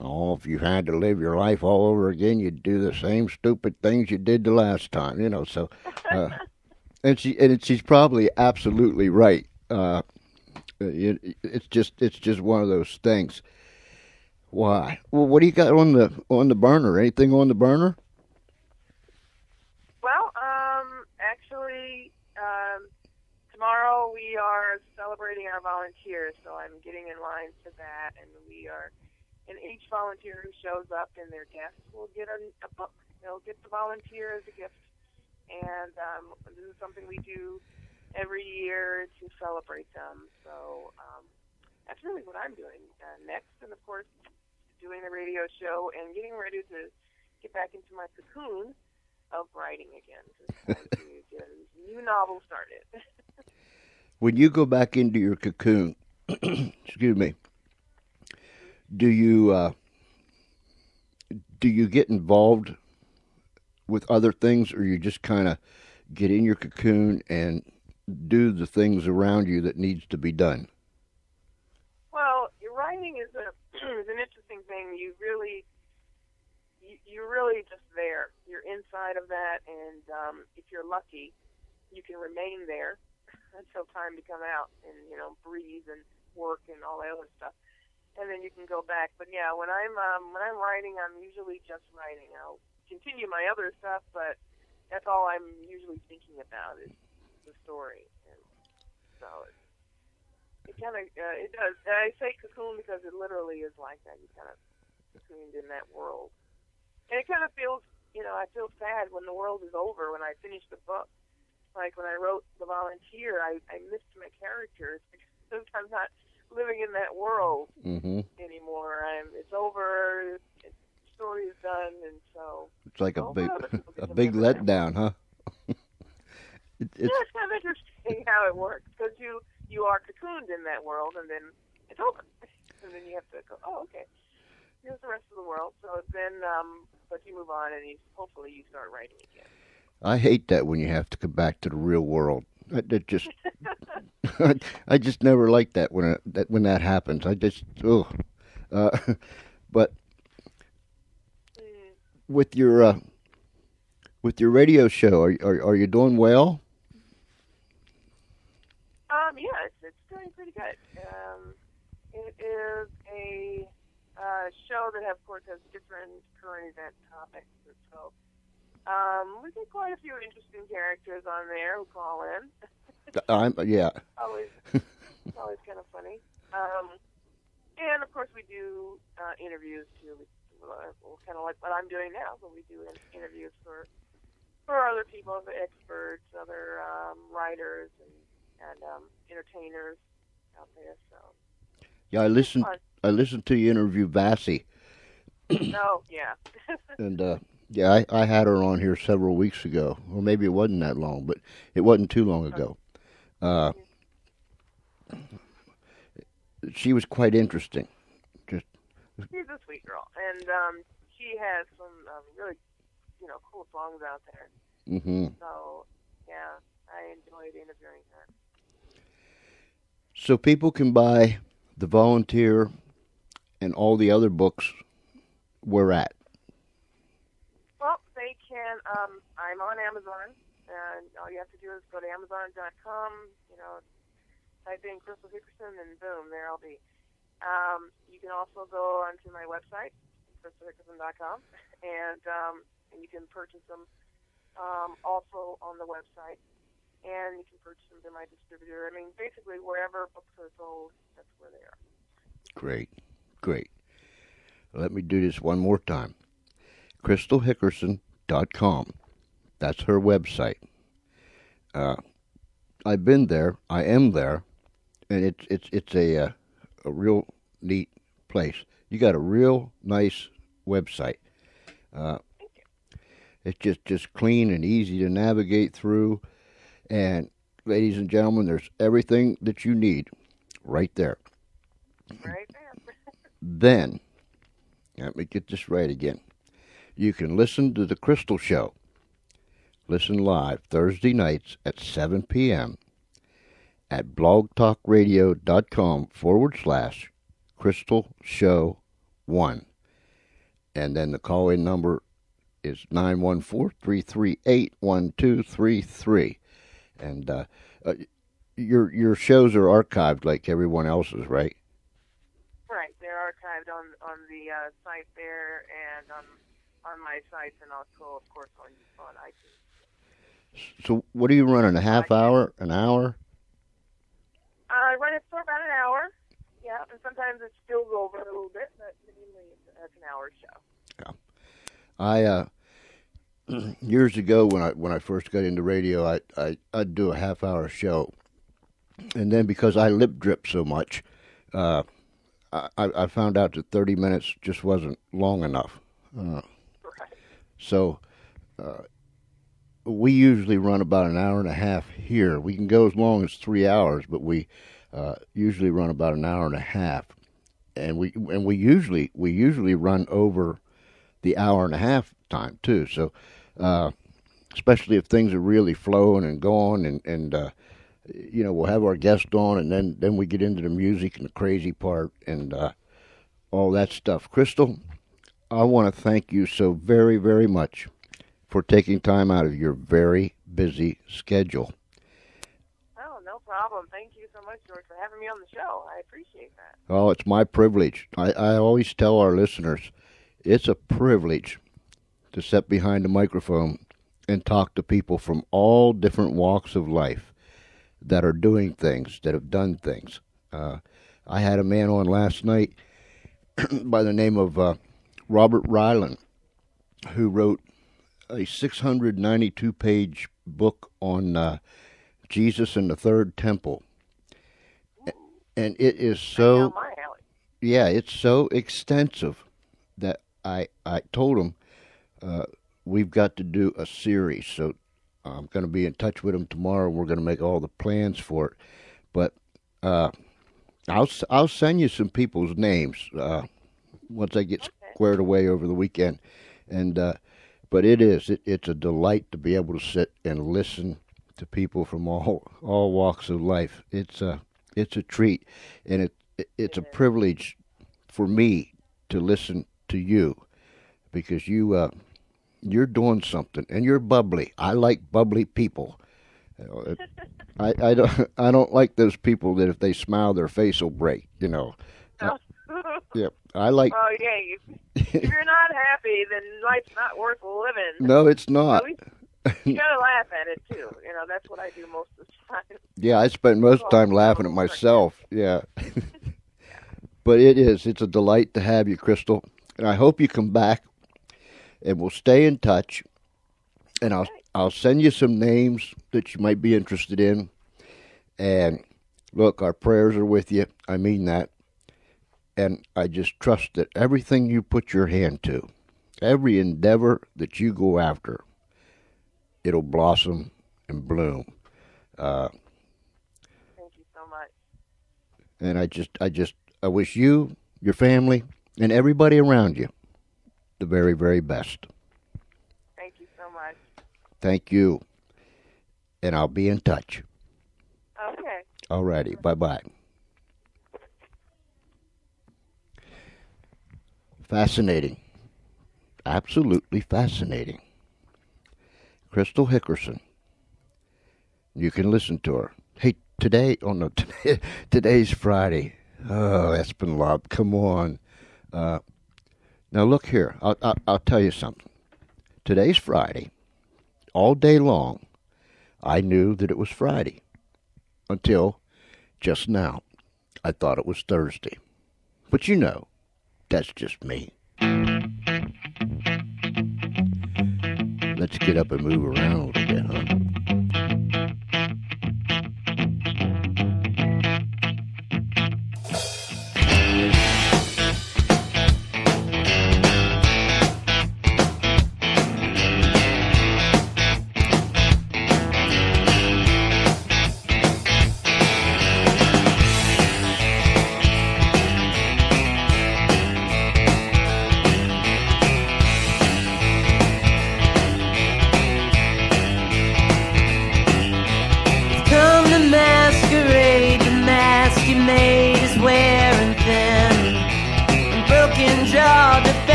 Oh, if you had to live your life all over again, you'd do the same stupid things you did the last time, so, and she's probably absolutely right. It's just one of those things. Why? Well, what do you got on the burner? Anything on the burner? Well, actually, tomorrow we are celebrating our volunteers, so I'm getting in line for that, and each volunteer who shows up and their guests will get a book. They'll get the volunteer as a gift, and this is something we do every year to celebrate them. So that's really what I'm doing next, and of course, doing the radio show and getting ready to get back into my cocoon of writing again. It's time to get a new novel started. When you go back into your cocoon, excuse me, do you get involved with other things, or you just kind of get in your cocoon and do the things around you that needs to be done? Well, writing is an interesting thing. You're really just there. You're inside of that, and if you're lucky, you can remain there until time to come out and breathe and work and all that other stuff, and then you can go back. But yeah, when I'm writing, I'm usually just writing. I'll continue my other stuff, but that's all I'm usually thinking about is the story. And so it kind of it does. I say cocoon because it literally is like that. You kind of cocooned in that world, and it kind of feels, I feel sad when the world is over. When I finish the book, like when I wrote The Volunteer, I missed my characters because I'm not living in that world anymore. It's over. The story is done, and so it's like a big letdown, huh? It's kind of interesting how it works, because you are cocooned in that world, and then it's over, and then you have to go, oh, okay, here's the rest of the world. So then, but you move on, and hopefully you start writing again. I hate that when you have to come back to the real world. I just never like that when that happens. But with your radio show, are you doing well? Yeah, it's doing pretty good. It is a show that, of course, has different current event topics. And so we get quite a few interesting characters on there who call in. Yeah. It's always kind of funny. And, of course, we do interviews, too. Kind of like what I'm doing now, but we do interviews for other people, the experts, other writers, and entertainers out there. So yeah, I listened to you interview Vassy. Oh yeah. And yeah, I had her on here several weeks ago, or maybe it wasn't that long, but it wasn't too long ago. She was quite interesting. She's a sweet girl, and she has some really cool songs out there. Mm-hmm. So yeah, I enjoyed interviewing her. So people can buy The Volunteer and all the other books we're at. Well, they can. I'm on Amazon, and all you have to do is go to Amazon.com. Type in Crystal Hickerson, and boom, there I'll be. You can also go onto my website, crystalhickerson.com, and you can purchase them also on the website. And you can purchase them through my distributor. I mean, basically, wherever books are sold, that's where they are. Great. Let me do this one more time. CrystalHickerson.com. That's her website. I've been there. I am there, and it's a real neat place. You got a real nice website. It's just clean and easy to navigate through. And ladies and gentlemen, there's everything that you need right there. Right there. Then, let me get this right again. You can listen to The Crystal Show. Listen live Thursday nights at 7 p.m. at blogtalkradio.com/Crystal Show 1. And then the call-in number is 914-338-1233. And your shows are archived like everyone else's, right? Right, they're archived on the site there, and on my site, and also, of course, on iTunes. So, what are you running? A half hour, an hour? I run it for about an hour. Yeah, and sometimes it spills over a little bit, but usually it's an hour show. Yeah, years ago, when I first got into radio, I'd do a half hour show, and then because I lip drip so much, I found out that 30 minutes just wasn't long enough. Right. So we usually run about an hour and a half here. We can go as long as 3 hours, but we usually run about an hour and a half, and we usually run over the hour and a half time too. So. Especially if things are really flowing and going, and we'll have our guest on, and then we get into the music and the crazy part and all that stuff. Crystal, I want to thank you so very, very much for taking time out of your very busy schedule. Oh, no problem. Thank you so much, George, for having me on the show. I appreciate that. Oh, it's my privilege. I always tell our listeners, it's a privilege to sit behind a microphone and talk to people from all different walks of life that are doing things, that have done things. I had a man on last night by the name of Robert Ryland, who wrote a 692-page book on Jesus and the Third Temple. And it is so, yeah, it's so extensive that I told him, we've got to do a series, so I'm going to be in touch with him tomorrow. We're going to make all the plans for it, but I'll send you some people's names once I get squared away over the weekend. And but it's a delight to be able to sit and listen to people from all walks of life. It's a treat, and it's a privilege for me to listen to you because you're doing something and you're bubbly. I like bubbly people. I don't like those people that if they smile their face will break. Yep. I like. Oh yeah. If you're not happy, then life's not worth living. No, it's not. You gotta laugh at it too. That's what I do most of the time. Yeah, I spend most of the time laughing at myself. Yeah. But it's a delight to have you, Crystal. And I hope you come back and we'll stay in touch. And I'll send you some names that you might be interested in. And look, our prayers are with you. I mean that. And I just trust that everything you put your hand to, every endeavor that you go after, it'll blossom and bloom. Thank you so much. And I wish you, your family, and everybody around you the very, very best. Thank you so much. Thank you. And I'll be in touch. Okay. All righty. Bye-bye. Fascinating. Absolutely fascinating. Crystal Hickerson. You can listen to her. Hey, today's Friday. Oh, Espenlaub, come on. Now look here. I'll tell you something. Today's Friday. All day long, I knew that it was Friday. Until just now. I thought it was Thursday. But that's just me. Let's get up and move around a little bit, huh?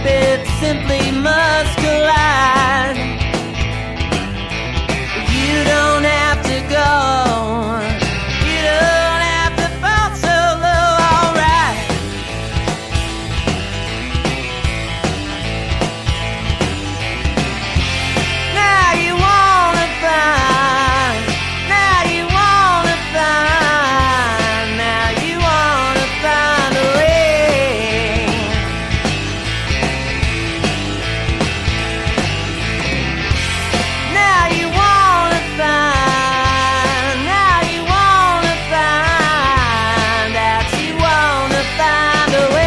it simply must collide. You don't have to go, you don't have to fall so low, alright. Now you wanna find, now you wanna find, now you wanna find a way. Now you wanna find, now you wanna find out, you wanna find a way.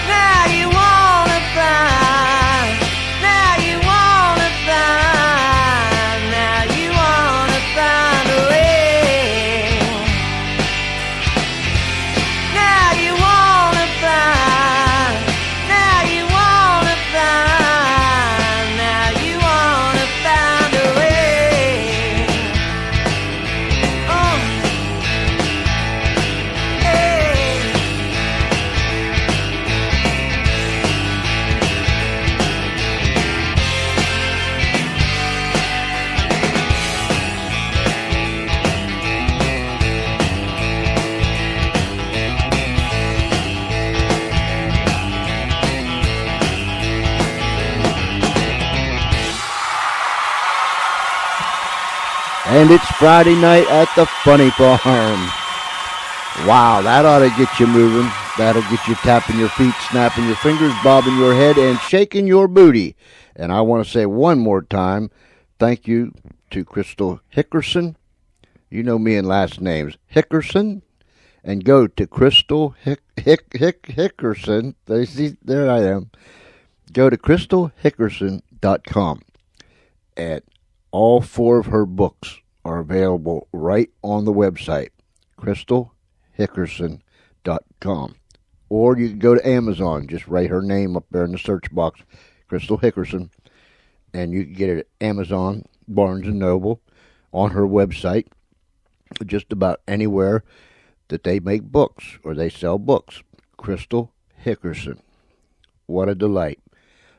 Now you wanna find, now you wanna find, now you wanna find a way. Now you wanna find, now you wanna find, now you wanna find a way. Hey. And it's Friday night at the Funny Farm. Wow, that ought to get you moving. That'll get you tapping your feet, snapping your fingers, bobbing your head, and shaking your booty. And I want to say one more time, thank you to Crystal Hickerson. You know me and last names, Hickerson. And go to Crystal Hickerson. There I am. Go to crystalhickerson.com. And all 4 of her books are available right on the website, crystalhickerson.com. Or you can go to Amazon. Just write her name up there in the search box, Crystal Hickerson, and you can get it at Amazon, Barnes & Noble, on her website, just about anywhere that they make books or they sell books. Crystal Hickerson. What a delight.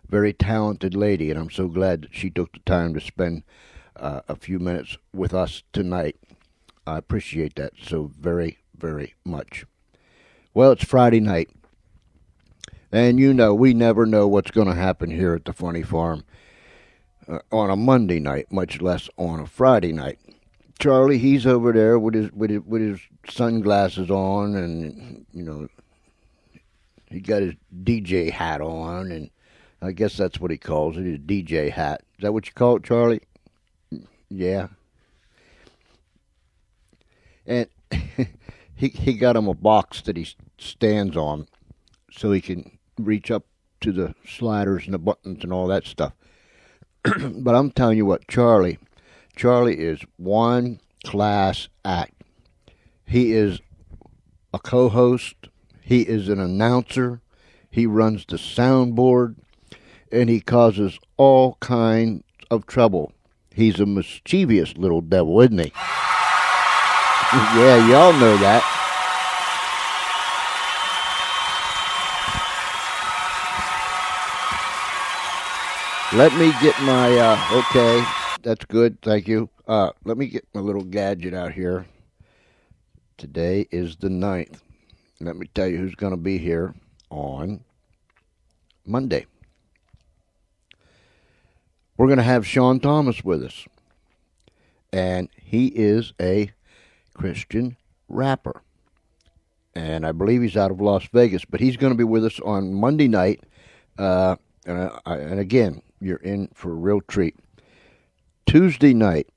Very talented lady, and I'm so glad that she took the time to spend a few minutes with us tonight. I appreciate that so very, very much. Well, it's Friday night, and you know we never know what's going to happen here at the Funny Farm on a Monday night, much less on a Friday night. Charlie, he's over there with his sunglasses on, and you know he got his DJ hat on, and I guess that's what he calls it, his DJ hat. Is that what you call it, Charlie? Yeah. And he got him a box that he stands on so he can reach up to the sliders and the buttons and all that stuff. But I'm telling you what, Charlie is one class act. He is a co-host. He is an announcer. He runs the soundboard. And he causes all kinds of trouble. He's a mischievous little devil, isn't he? Yeah, y'all know that. Let me get my, okay, that's good, thank you. Let me get my little gadget out here Today is the 9th. Let me tell you who's going to be here on Monday. We're going to have Sean Thomas with us. And he is a Christian rapper. And I believe he's out of Las Vegas. But he's going to be with us on Monday night. And again, you're in for a real treat. Tuesday night,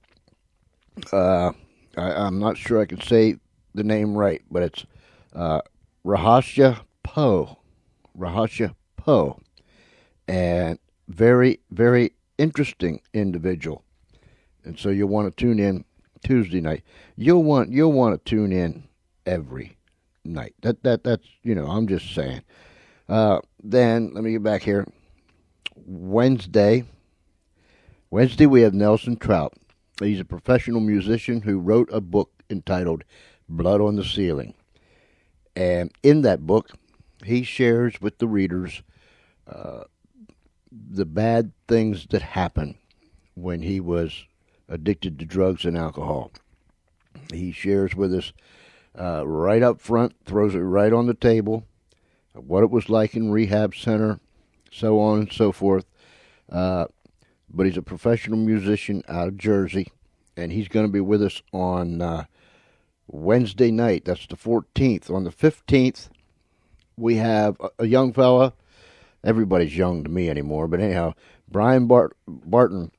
I'm not sure I can say the name right, but it's Rahasya Poe. Rahasya Poe. And very, very interesting individual. And so you'll want to tune in Tuesday night. You'll want to tune in every night. That's I'm just saying. Then let me get back here. Wednesday we have Nelson Trout. He's a professional musician who wrote a book entitled Blood on the Ceiling. And in that book, he shares with the readers the bad things that happened when he was addicted to drugs and alcohol. He shares with us right up front, throws it right on the table, what it was like in rehab center, so on and so forth. But he's a professional musician out of Jersey, and he's going to be with us on Wednesday night. That's the 14th. On the 15th, we have a young fella. Everybody's young to me anymore, but anyhow, Brian Barton,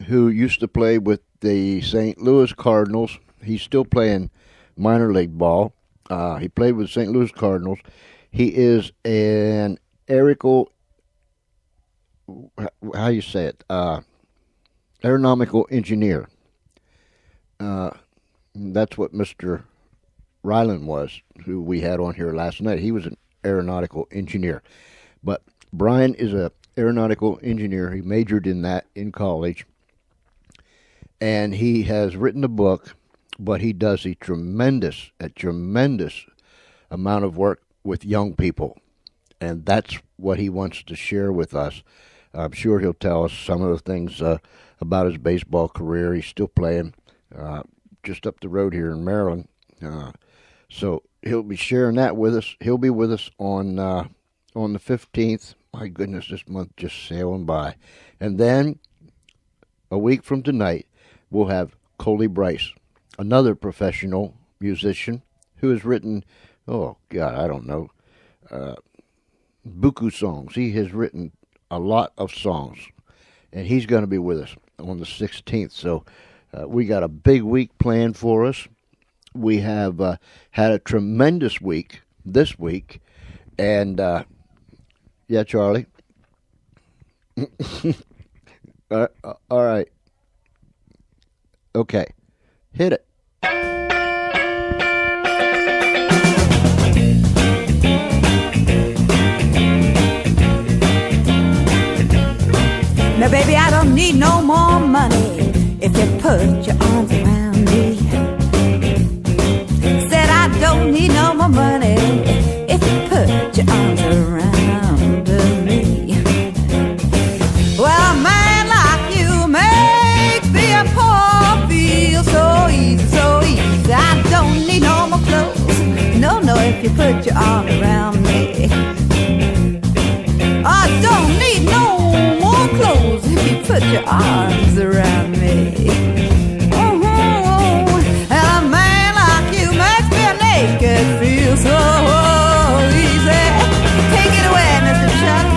who used to play with the St. Louis Cardinals. He's still playing minor league ball. He played with the St. Louis Cardinals. He is an aeronautical, how you say it, aeronautical engineer. That's what Mr. Ryland was, who we had on here last night. He was an aeronautical engineer. But Brian is an aeronautical engineer. He majored in that in college. And he has written a book, but he does a tremendous amount of work with young people. And that's what he wants to share with us. I'm sure he'll tell us some of the things about his baseball career. He's still playing just up the road here in Maryland. So he'll be sharing that with us. He'll be with us on the 15th. My goodness, this month just sailing by. And then a week from tonight, we'll have Coley Bryce, another professional musician who has written, buku songs. He has written a lot of songs, and he's going to be with us on the 16th. So we got a big week planned for us. We have had a tremendous week this week, and yeah, Charlie. All right. Okay. Hit it. Now, baby, I don't need no more money if you put your arms around me. Said I don't need no more money if you put your arms around me. Well, a man like you makes being poor feel so easy, so easy. I don't need no more clothes, no, if you put your arm around me. I don't need no more clothes if you put your arms around me. And a man like you makes me naked feel so easy. Take it away, Mr. Chuck.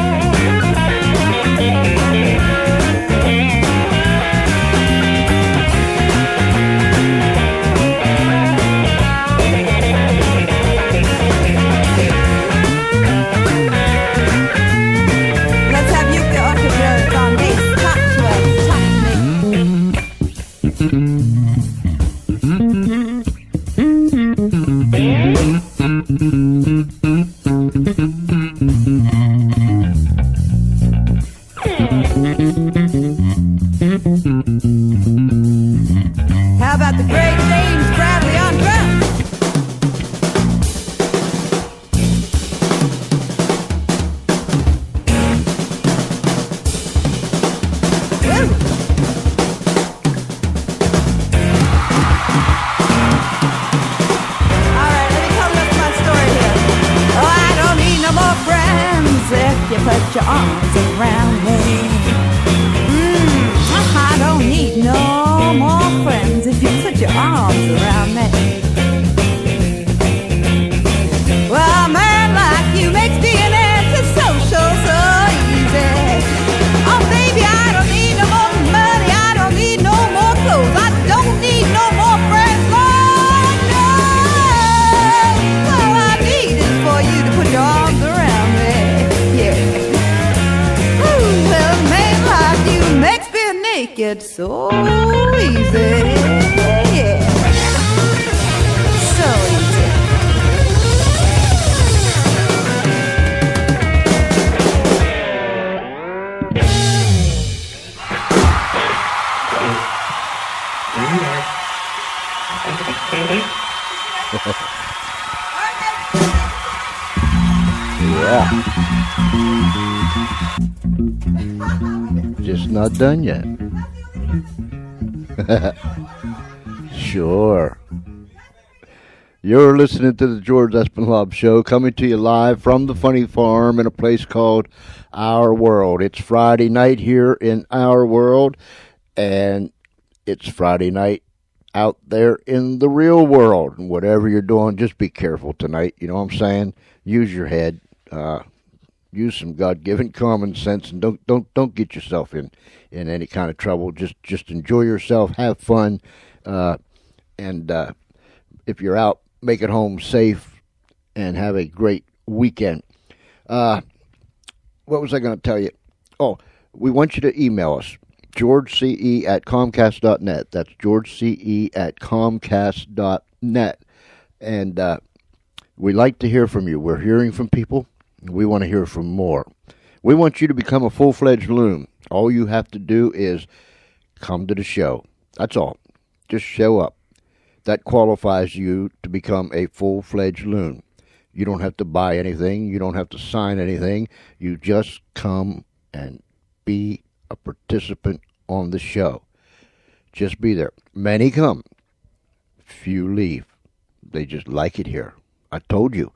make it so easy. Yeah. So easy. Yeah. Just not done yet. Sure. You're listening to the George Espinlab Show, coming to you live from the Funny Farm in a place called Our World. It's Friday night here in Our World, and it's Friday night out there in the real world. And whatever you're doing, just be careful tonight. You know what I'm saying? Use your head. Use some God-given common sense, and don't get yourself in any kind of trouble. Just enjoy yourself, have fun, and if you're out, make it home safe, and have a great weekend. What was I going to tell you? Oh, we want you to email us, georgece@comcast.net. That's georgece@comcast.net, and we like to hear from you. We're hearing from people. We want to hear from more. We want you to become a full-fledged loon. All you have to do is come to the show. That's all. Just show up. That qualifies you to become a full-fledged loon. You don't have to buy anything. You don't have to sign anything. You just come and be a participant on the show. Just be there. Many come. Few leave. They just like it here. I told you.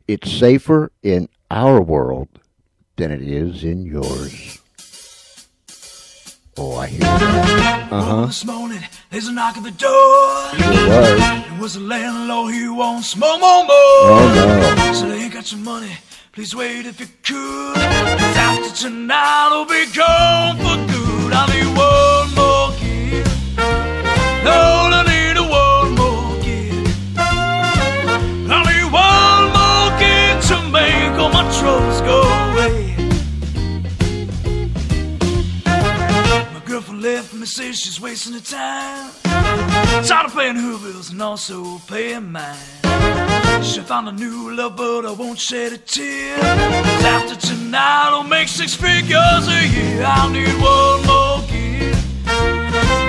It's safer in our world than it is in yours. Oh, I hear that. This morning, there's a knock at the door. Sure was. It was the landlord, he wants more. Oh, no. So they ain't got your money, please wait if you could. 'Cause after tonight, I'll be gone for good. I need one more kid. Lord, I need one more kid. I need one more kid to make all my troubles go away. Girlfriend left me, says she's wasting her time. Tired of paying her bills and also paying mine. She found a new love, but I won't shed a tear. 'Cause after tonight, I'll make 6 figures a year. I need one more kid.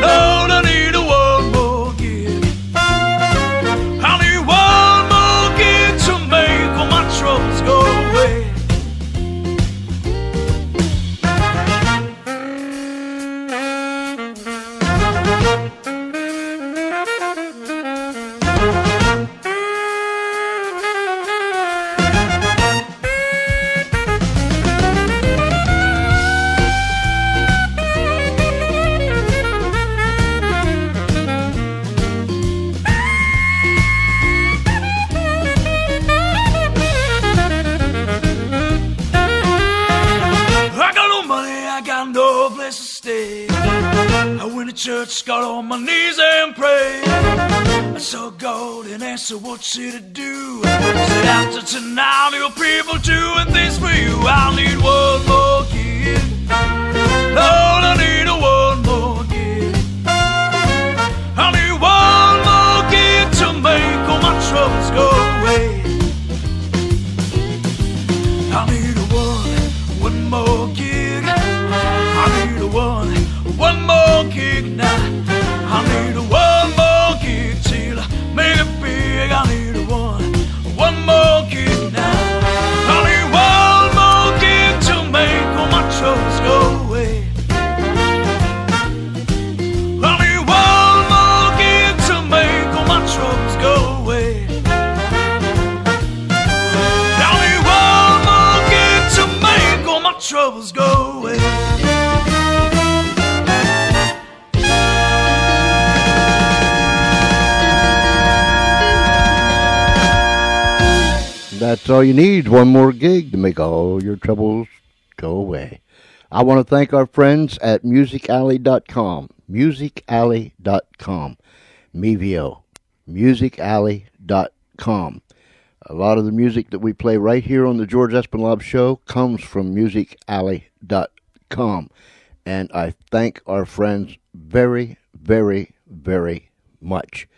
Lord, I need one more kid. I need one more kid to make all my troubles go away. Church, got on my knees and prayed. I saw God and asked her what should I do. Said after tonight, your people doing things for you. I need one more kid. Lord, I need one more kid. I need one more kid to make all my troubles go away. I need one more kid. I need one more kick now. I need one more kick till I make it big. I need one more kick now. I need one more kick to make all my troubles go away. I need one more kick to make all my troubles go away. I need one more kick to make all my troubles go away. That's all you need, one more gig to make all your troubles go away. I want to thank our friends at musicalley.com, musicalley.com, Mevio, musicalley.com. A lot of the music that we play right here on the George Espinlab Show comes from musicalley.com. and I thank our friends very, very, very much.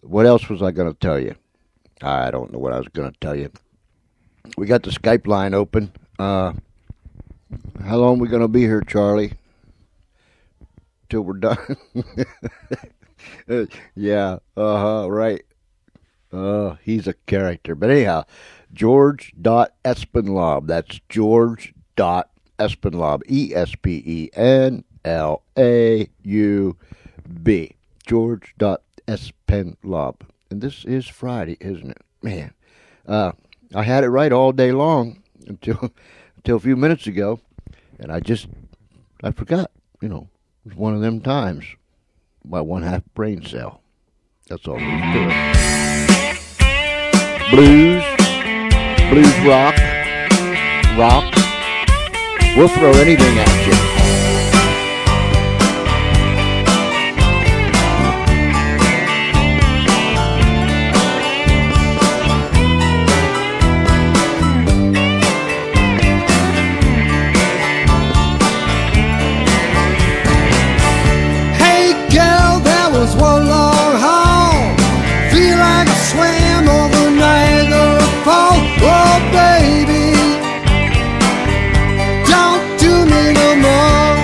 What else was I going to tell you? I don't know what I was going to tell you. We got the Skype line open. How long are we going to be here, Charlie? Till we're done? Yeah, right. He's a character. But anyhow, George.Espenlaub. That's George.Espenlaub. Espenlaub. George.Espenlaub. And this is Friday, isn't it? Man, I had it right all day long until a few minutes ago, and I forgot. You know, it was one of them times. My 1/2 brain cell. That's all there is to it. Blues rock. We'll throw anything at you. One long haul, feel like I swam over Niagara Falls. Oh baby, don't do me no more.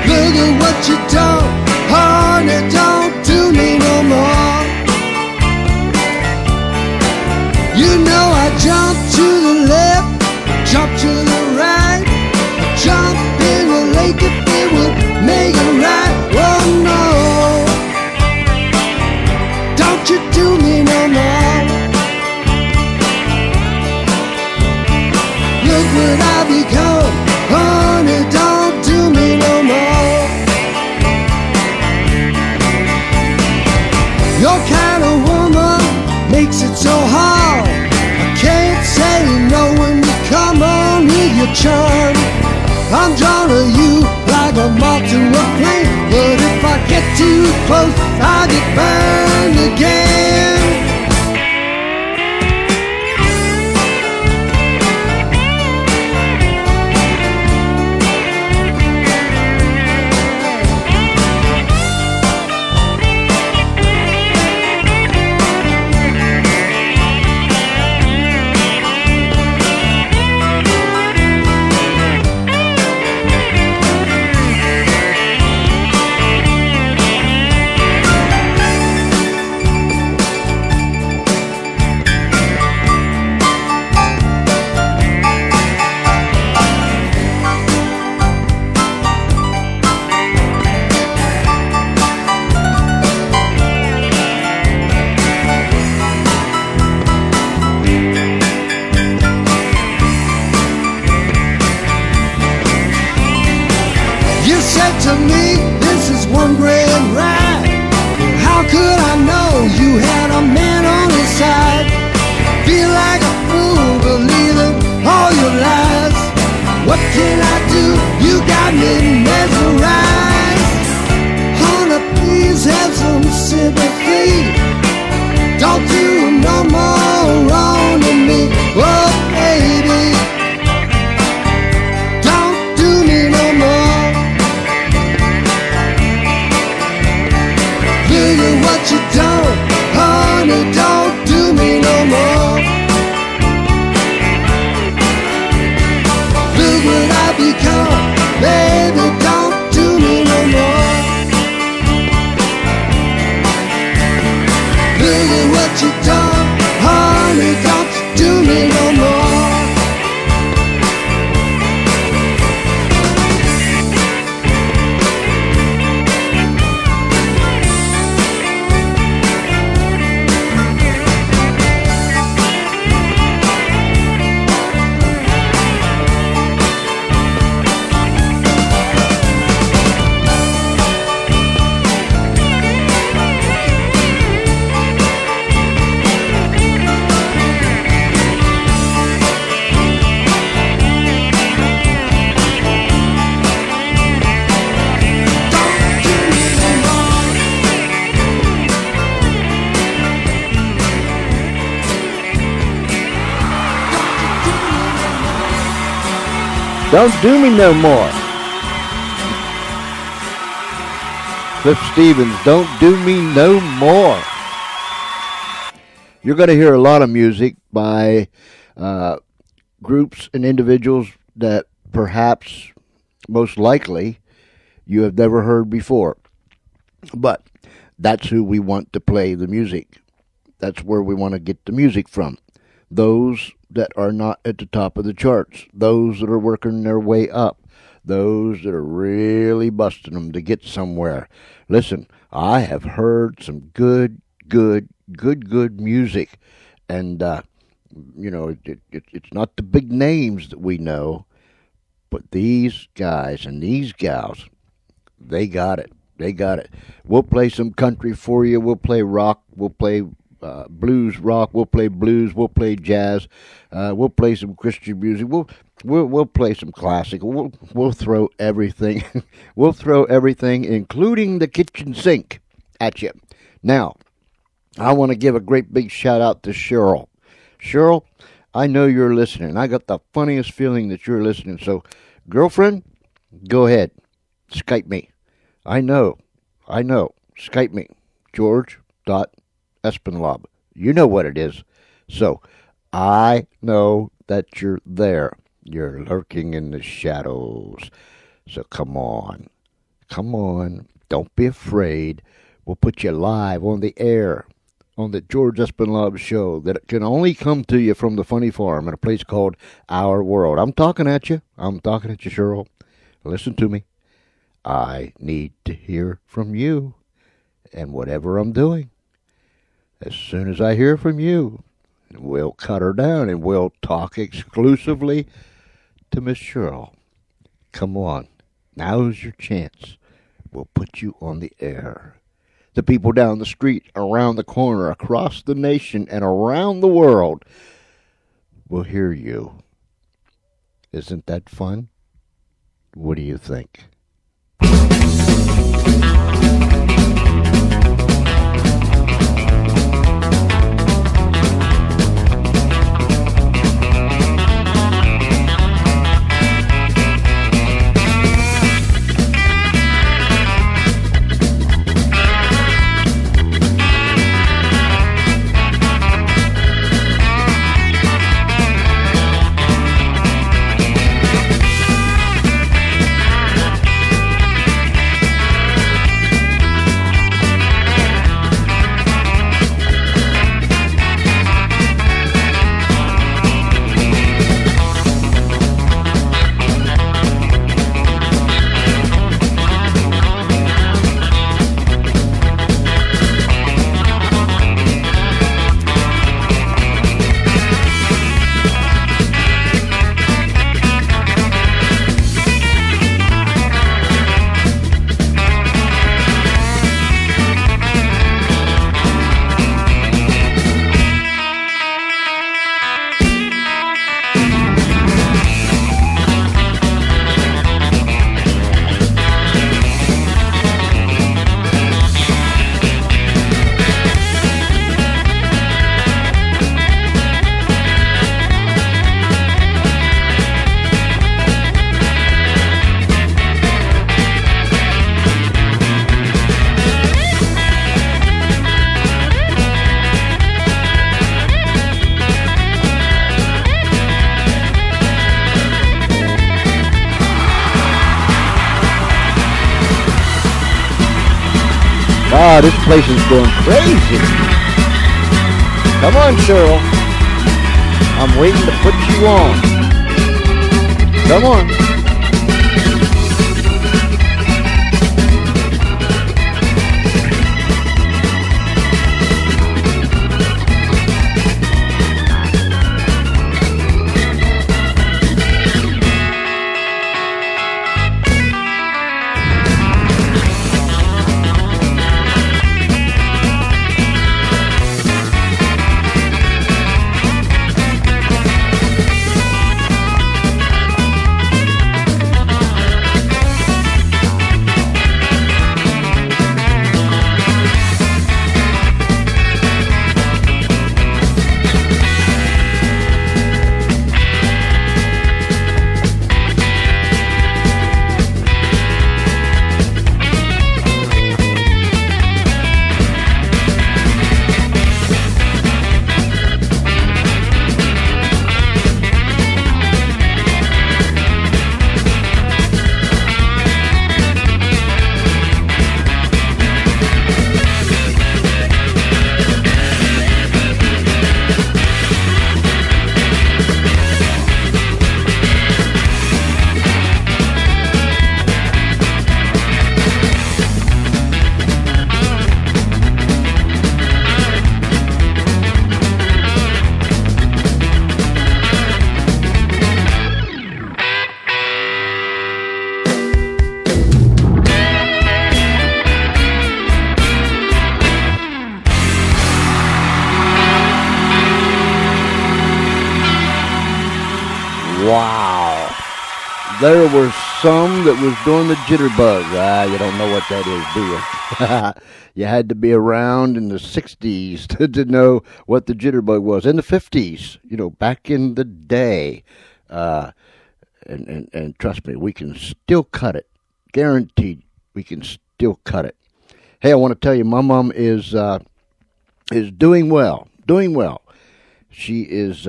Look at what you done, honey, don't do me no more. You know I jumped to the left, jumped to the right, jump in the lake if it would make it right. Oh no, don't you do me no more. Look what I become, honey, don't do me no more. Your kind of woman makes it so hard. I can't say no when you come on with your charm. I'm drawn to you like a moth to a flame, but if I get too close, I get burned again. To me, this is one grand ride. How could I know you had a man on his side? Feel like a fool believing all your lies. What can I do? You got me mesmerized. Honey, please have some sympathy. Don't do no more wrong to me. Oh, baby, don't do me no more. What you done, honey, don't do me no more. Look what I become, baby, Don't do me no more. Cliff Stevens, don't do me no more. You're going to hear a lot of music by groups and individuals that perhaps, most likely, you have never heard before. But that's who we want to play the music. That's where we want to get the music from. Those that are not at the top of the charts. Those that are working their way up. Those that are really busting them to get somewhere. Listen, I have heard some good music. And, it's not the big names that we know. But these guys and these gals, they got it. They got it. We'll play some country for you. We'll play rock. We'll play blues rock. We'll play blues. We'll play jazz. We'll play some Christian music. We'll play some classical. We'll throw everything. We'll throw everything, including the kitchen sink, at you. Now, I want to give a great big shout out to Cheryl. Cheryl, I know you're listening. I got the funniest feeling that you're listening. So, girlfriend, go ahead. Skype me. I know. Skype me. George.Espinlob. You know what it is. So, I know that you're there. You're lurking in the shadows. So, come on. Don't be afraid. We'll put you live on the air on the George Espinlob show that can only come to you from the Funny Farm in a place called Our World. I'm talking at you, Cheryl. Listen to me. I need to hear from you. And whatever I'm doing, as soon as I hear from you, we'll cut her down and we'll talk exclusively to Miss Cheryl. Come on. Now's your chance. We'll put you on the air. The people down the street, around the corner, across the nation, and around the world will hear you. Isn't that fun? What do you think? Wow, this place is going crazy. Come on, Cheryl. I'm waiting to put you on. Come on. there were some that was doing the jitterbug. You don't know what that is, do you? You had to be around in the 60s to know what the jitterbug was. In the 50s, back in the day. And trust me, we can still cut it. Guaranteed, we can still cut it. Hey, I want to tell you, my mom is doing well. Doing well. She is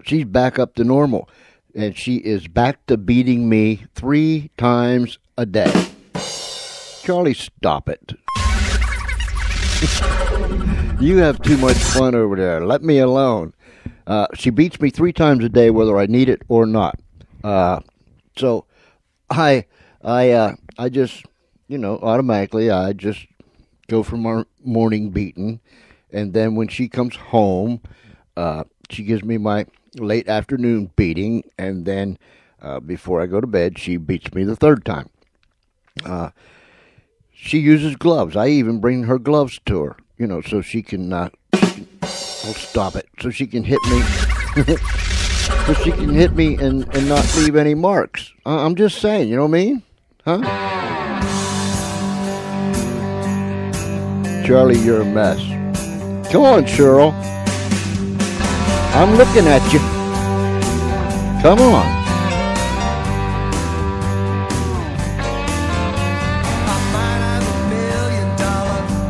she's back up to normal. And she is back to beating me 3 times a day. Charlie, stop it. You have too much fun over there. Let me alone. She beats me 3 times a day, whether I need it or not. So I just, automatically I just go for my morning beating. And then when she comes home, she gives me my late afternoon beating, and then before I go to bed, she beats me the 3rd time. She uses gloves. I even bring her gloves to her, so she can stop it. So she can hit me. So she can hit me and not leave any marks. I'm just saying, you know what I mean? Huh? Charlie, you're a mess. Come on, Cheryl. I'm looking at you. Come on. I might have $1 million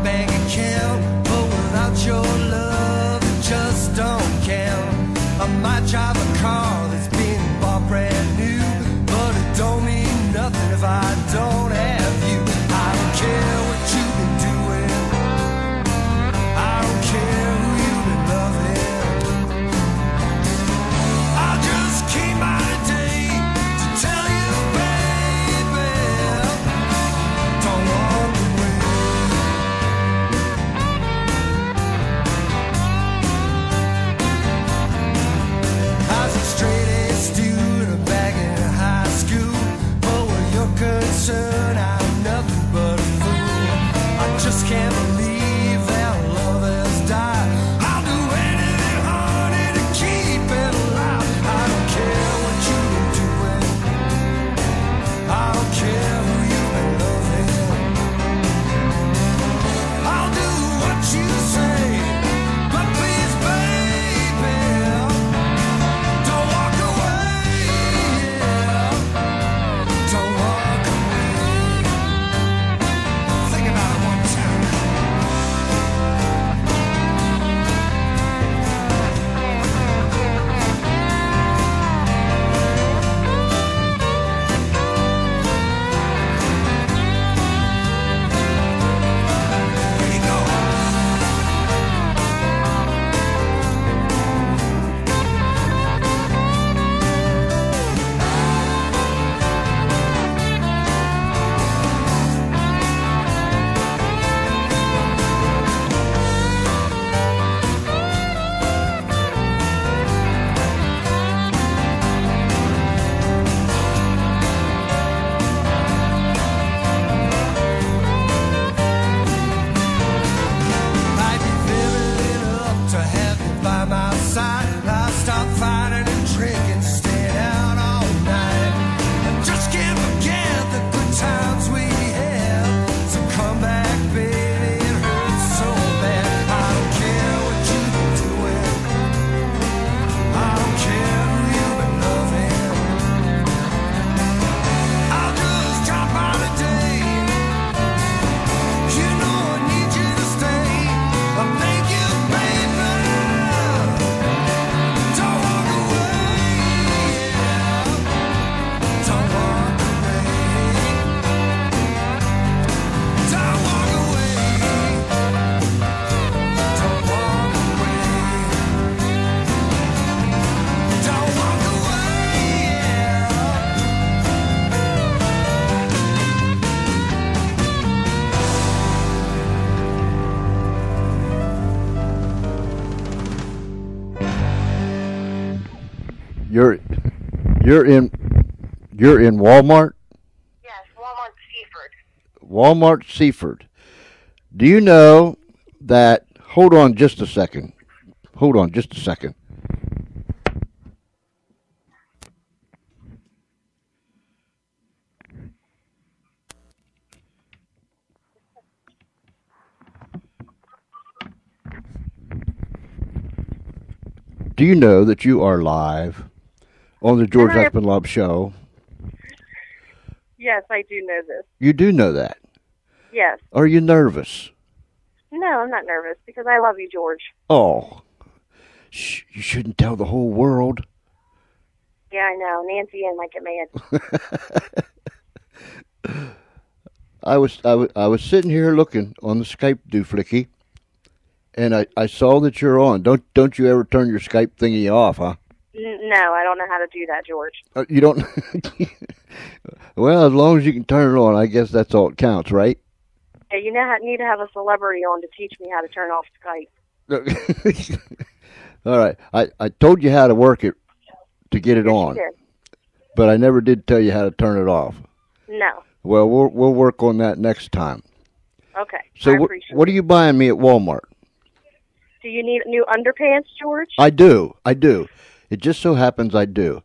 bank account, but without your love, it just don't count. I might drive a car that's been bought brand new, but it don't mean nothing if I don't have you. I don't care what you've been doing. I don't care who you've been loving. I just came out today to tell you, baby, don't walk away. I was a straight A student, a back in high school, but where you're concerned, I'm nothing but a fool. I just can't believe that love has died. I'll do anything, honey, to keep it alive. I don't care what you've been doing. I don't care who you've been loving. I'll do what you say, but please, baby, don't walk away. Don't walk away. Think about it one time. Here you go. I'd be filling up to have you by my side. I'll stop fighting and drinking, staying out all night. I just can't forget the good times we had. So come back, baby, it hurts so bad. I don't care what you've been doing. I don't care who you've been loving. I'll just drop by today. You know I need you to stay. I thank you, baby. Don't walk away. Don't walk away. Don't walk away. Don't walk away. Don't walk You're in Walmart? Yes, Walmart Seaford. Walmart Seaford. Do you know that? Hold on just a second. Hold on just a second. Do you know that you are live on the George And I- Husband Love Show? Yes, I do know this. You do know that. Yes. Are you nervous? No, I'm not nervous because I love you, George. Oh, you shouldn't tell the whole world. Yeah, I know. Nancy Ann might get mad. I was sitting here looking on the Skype dooflicky, and I saw that you're on. Don't you ever turn your Skype thingy off, huh? No, I don't know how to do that, George. You don't. Well, as long as you can turn it on, I guess that's all it counts, right? Yeah, you need to have a celebrity on to teach me how to turn off Skype. All right. I told you how to work it to get it Yes, on, you did. but I never did tell you how to turn it off. No. Well, we'll work on that next time. Okay. So I what appreciate are you buying me at Walmart? Do you need new underpants, George? I do. It just so happens I do.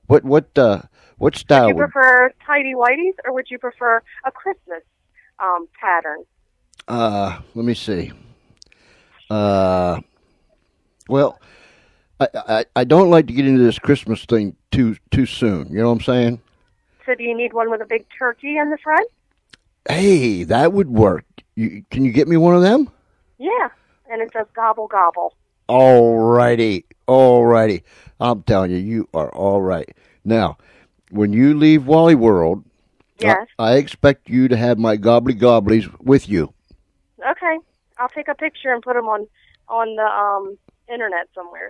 What style Would you would? prefer tidy whities or would you prefer a Christmas pattern? Let me see. Well, I don't like to get into this Christmas thing too soon. You know what I'm saying? So do you need one with a big turkey in the front? Hey, that would work. Can you get me one of them? Yeah. And it says gobble gobble. Alrighty. I'm telling you, you are all right. Now, when you leave Wally World, Yes. I expect you to have my gobbly gobblies with you. Okay. I'll take a picture and put them on the internet somewhere.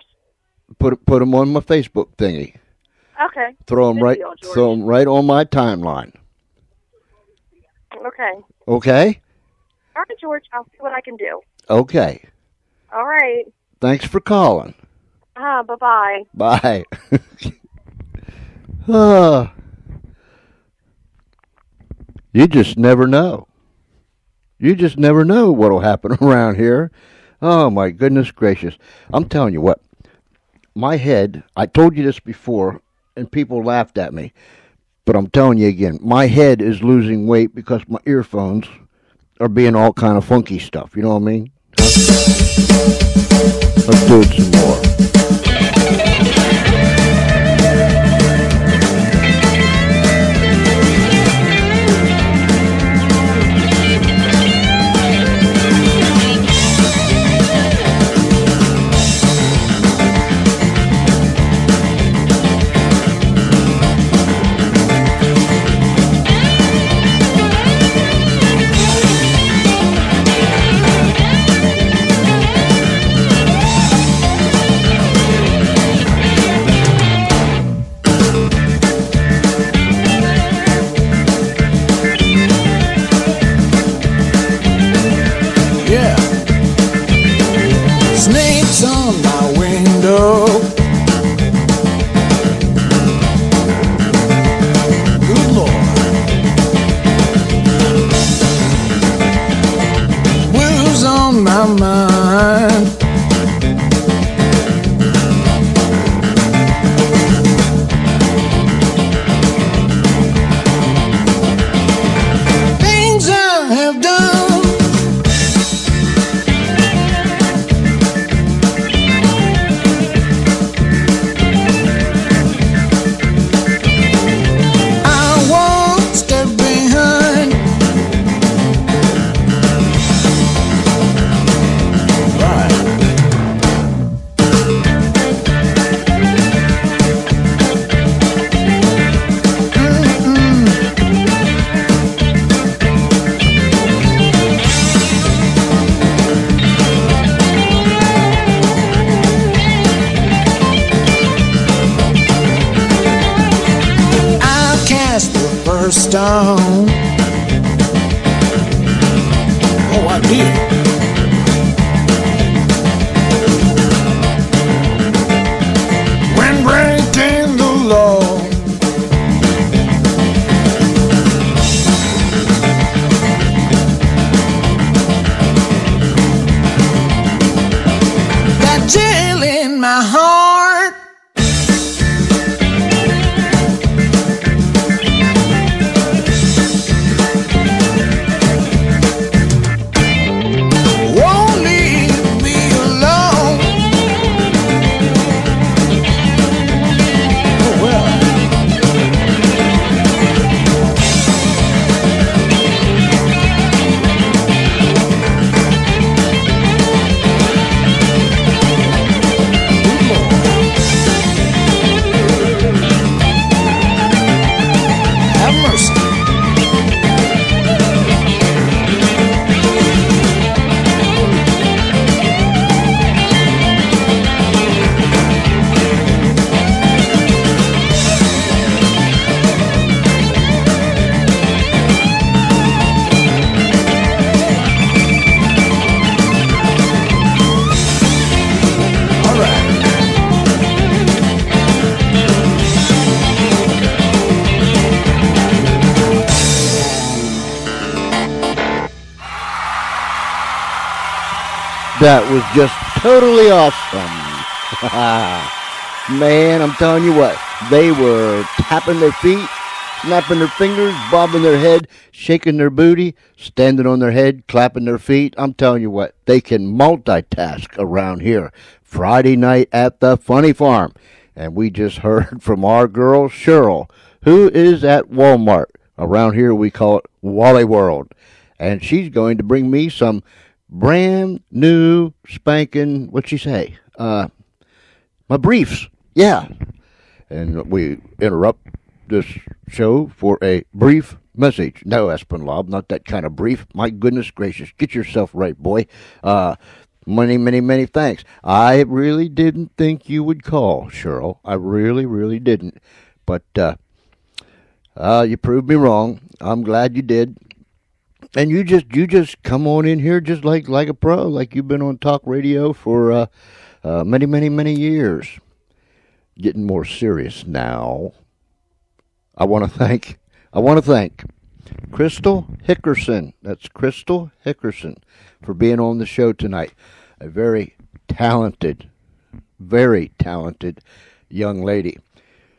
Put them on my Facebook thingy. Okay. Throw them Good right, deal, George. throw 'em right on my timeline. Okay. Okay. All right, George. I'll see what I can do. Okay. All right. Thanks for calling. Bye-bye. Bye. Ah. You just never know. You just never know what'll happen around here. Oh, my goodness gracious. I'm telling you what. My head, I told you this before, and people laughed at me. But I'm telling you again, my head is losing weight because my earphones are being all kind of funky stuff. You know what I mean? Let's do it some more. Yeah. Snakes on my window. Good Lord. Blues on my mind. Things I have done. I won't step behind. Right. I cast the first stone. Oh, I did. When breaking the law. That jail in my heart. That was just totally awesome. Man, I'm telling you what, they were tapping their feet, snapping their fingers, bobbing their head, shaking their booty, standing on their head, clapping their feet. I'm telling you what, they can multitask around here. Friday night at the Funny Farm. And we just heard from our girl, Cheryl, who is at Walmart. Around here we call it Wally World. And she's going to bring me some brand new spanking, what'd she say? My briefs. Yeah. And we interrupt this show for a brief message. No, Espinlob, not that kind of brief. My goodness gracious. Get yourself right, boy. Many, many, many thanks. I really didn't think you would call, Cheryl. I really, really didn't. But you proved me wrong. I'm glad you did. And you just come on in here just like a pro, like you've been on talk radio for many, many, many years. Getting more serious now. I want to thank Crystal Hickerson. That's Crystal Hickerson for being on the show tonight. A very talented young lady.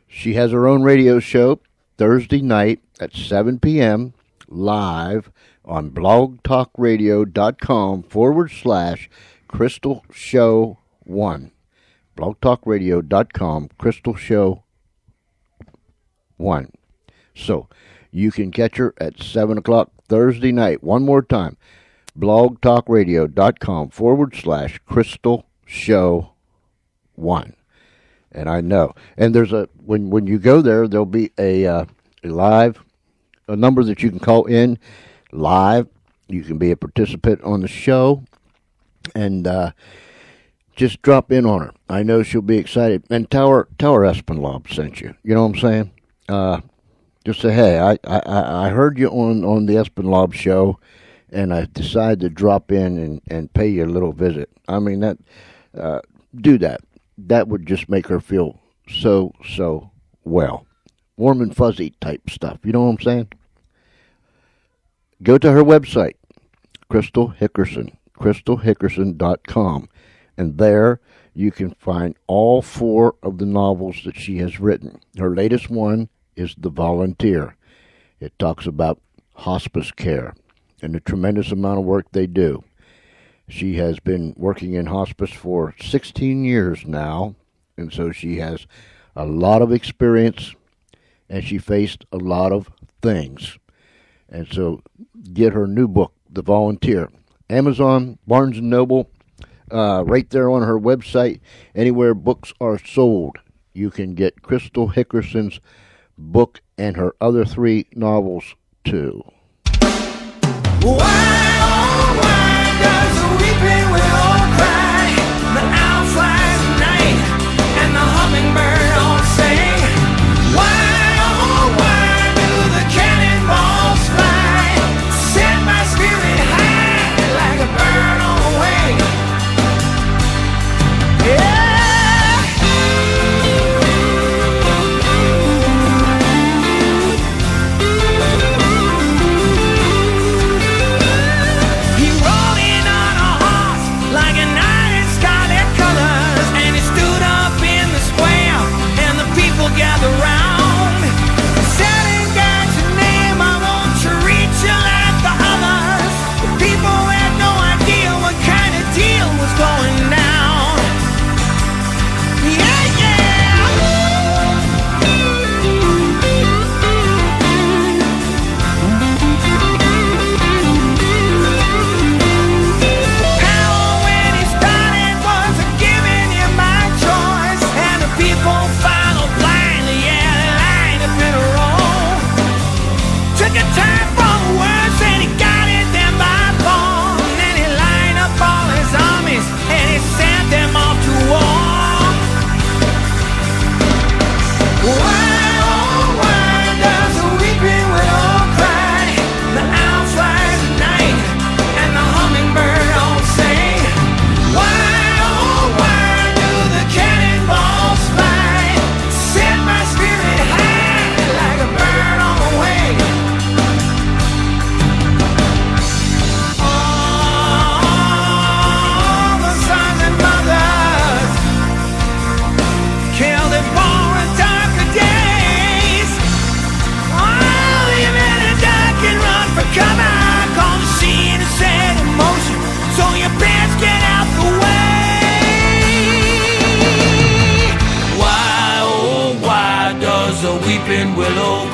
She has her own radio show Thursday night at 7 p.m. live on blogtalkradio.com/Crystal Show 1. blogtalkradio.com Crystal Show 1. So you can catch her at 7 o'clock Thursday night. One more time. blogtalkradio.com/Crystal Show 1. And I know. And there's when you go there, there'll be a number that you can call in live. You can be a participant on the show. And just drop in on her. I know she'll be excited. And tell her Espinlob sent you. You know what I'm saying? Just say, hey, I heard you on the Espinlob show, and I decided to drop in and pay you a little visit. I mean, do that. That would just make her feel so well. Warm and fuzzy type stuff. You know what I'm saying? Go to her website, Crystal Hickerson, crystalhickerson.com. And there you can find all 4 of the novels that she has written. Her latest one is The Volunteer. It talks about hospice care and the tremendous amount of work they do. She has been working in hospice for 16 years now, and so she has a lot of experience, and she faced a lot of things. And so get her new book, The Volunteer. Amazon, Barnes & Noble, right there on her website, anywhere books are sold, you can get Crystal Hickerson's book and her other 3 novels too. Why, oh, why does the weeping willow cry? The owl flies at night and the hummingbird all sing. Why, oh, why do the cannonballs fly? Set my spirit high like a bird on the wing. Yeah.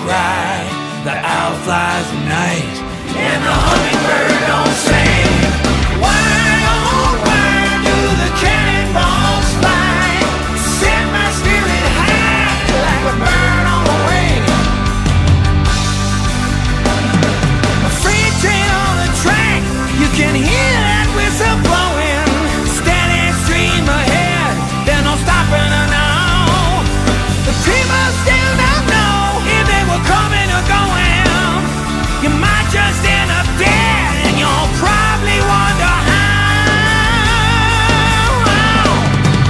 cry. The owl flies at night, and the hummingbird don't sing. Why, oh, why do the cannonballs fly? Set my spirit high like a bird on the wing. A freight train on the track, you can hear that whistle blowing. Steady stream ahead, there's no stopping her now. The people still don't know if they were coming or going. You might just end up dead, and you'll probably wonder how.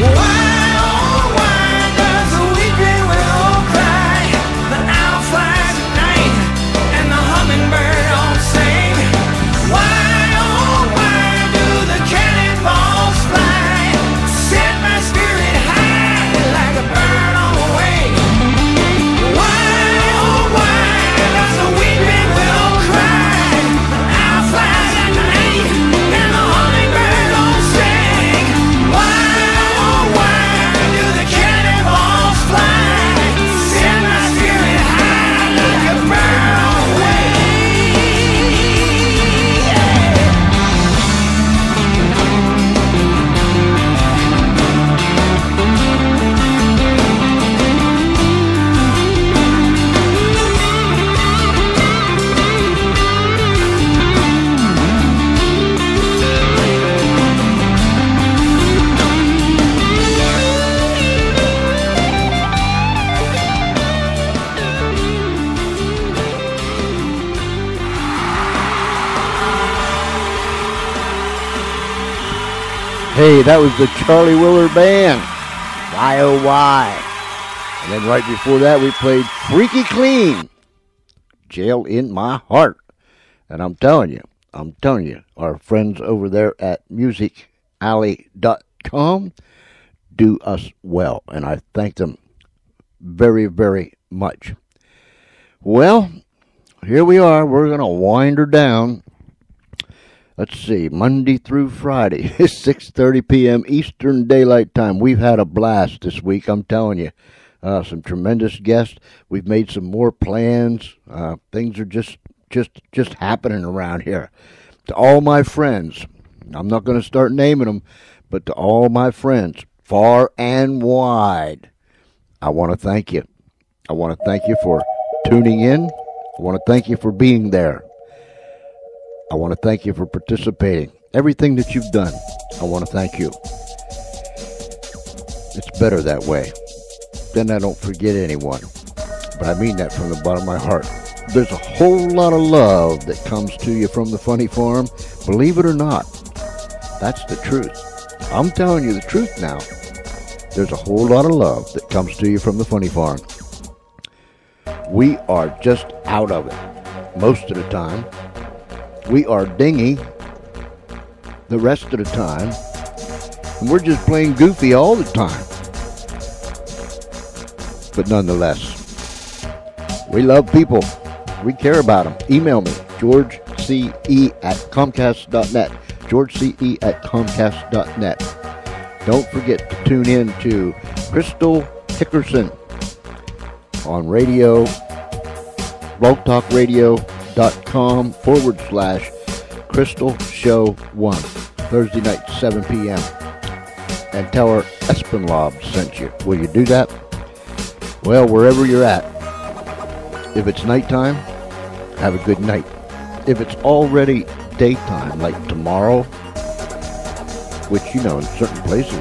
Why, oh, why does the weeping willow cry? The owl flies at night, and the hummingbird don't sing. Why, oh, why do the cannonballs fly? Set my spirit high like a bird on the wing. Why, oh, why does the weeping willow cry? The owl flies at night, and the hummingbird don't sing. Why, oh, why do the cannonballs fly? Set my spirit high like a bird on the wing. Hey, that was the Charlie Willard Band. Why oh why? And then right before that we played Freaky Clean, Jail in My Heart. And I'm telling you, our friends over there at musicalley.com do us well. And I thank them very, very much. Well, here we are. We're going to wind her down. Let's see, Monday through Friday, 6:30 p.m. Eastern Daylight Time. We've had a blast this week, I'm telling you. Some tremendous guests. We've made some more plans. Things are just happening around here. To all my friends, I'm not going to start naming them, but to all my friends, far and wide, I want to thank you. I want to thank you for tuning in. I want to thank you for being there. I want to thank you for participating. Everything that you've done, I want to thank you. It's better that way. Then I don't forget anyone. But I mean that from the bottom of my heart. There's a whole lot of love that comes to you from the Funny Farm. Believe it or not, that's the truth. I'm telling you the truth now. There's a whole lot of love that comes to you from the Funny Farm. We are just out of it most of the time. We are dingy the rest of the time, and we're just plain goofy all the time. But nonetheless, we love people. We care about them. Email me, georgece@comcast.net, georgece@comcast.net. Don't forget to tune in to Crystal Hickerson on radio, blogtalkradio.com/Crystal Show 1, Thursday night, 7 p.m. And tell her Espenlaub sent you. Will you do that? Well, wherever you're at, if it's nighttime, have a good night. If it's already daytime, like tomorrow, which, you know, in certain places,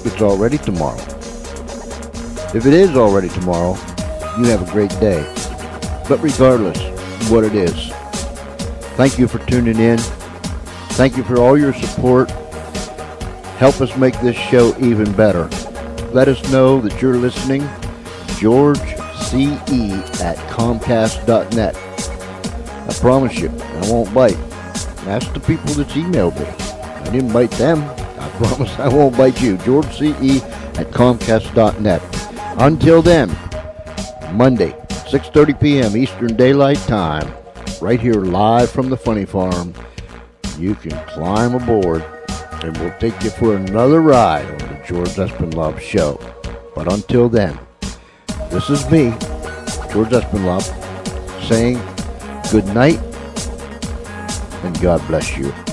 it's already tomorrow. If it is already tomorrow, you have a great day. But regardless of what it is, thank you for tuning in. Thank you for all your support. Help us make this show even better. Let us know that you're listening. GeorgeCE@Comcast.net. I promise you, I won't bite. Ask the people that's emailed me. I didn't bite them. I promise I won't bite you. GeorgeCE@Comcast.net. Until then, Monday, 6:30 p.m. Eastern Daylight Time, right here live from the Funny Farm. You can climb aboard, and we'll take you for another ride on the George Espenlaub Show. But until then, this is me, George Espinlove, saying good night and God bless you.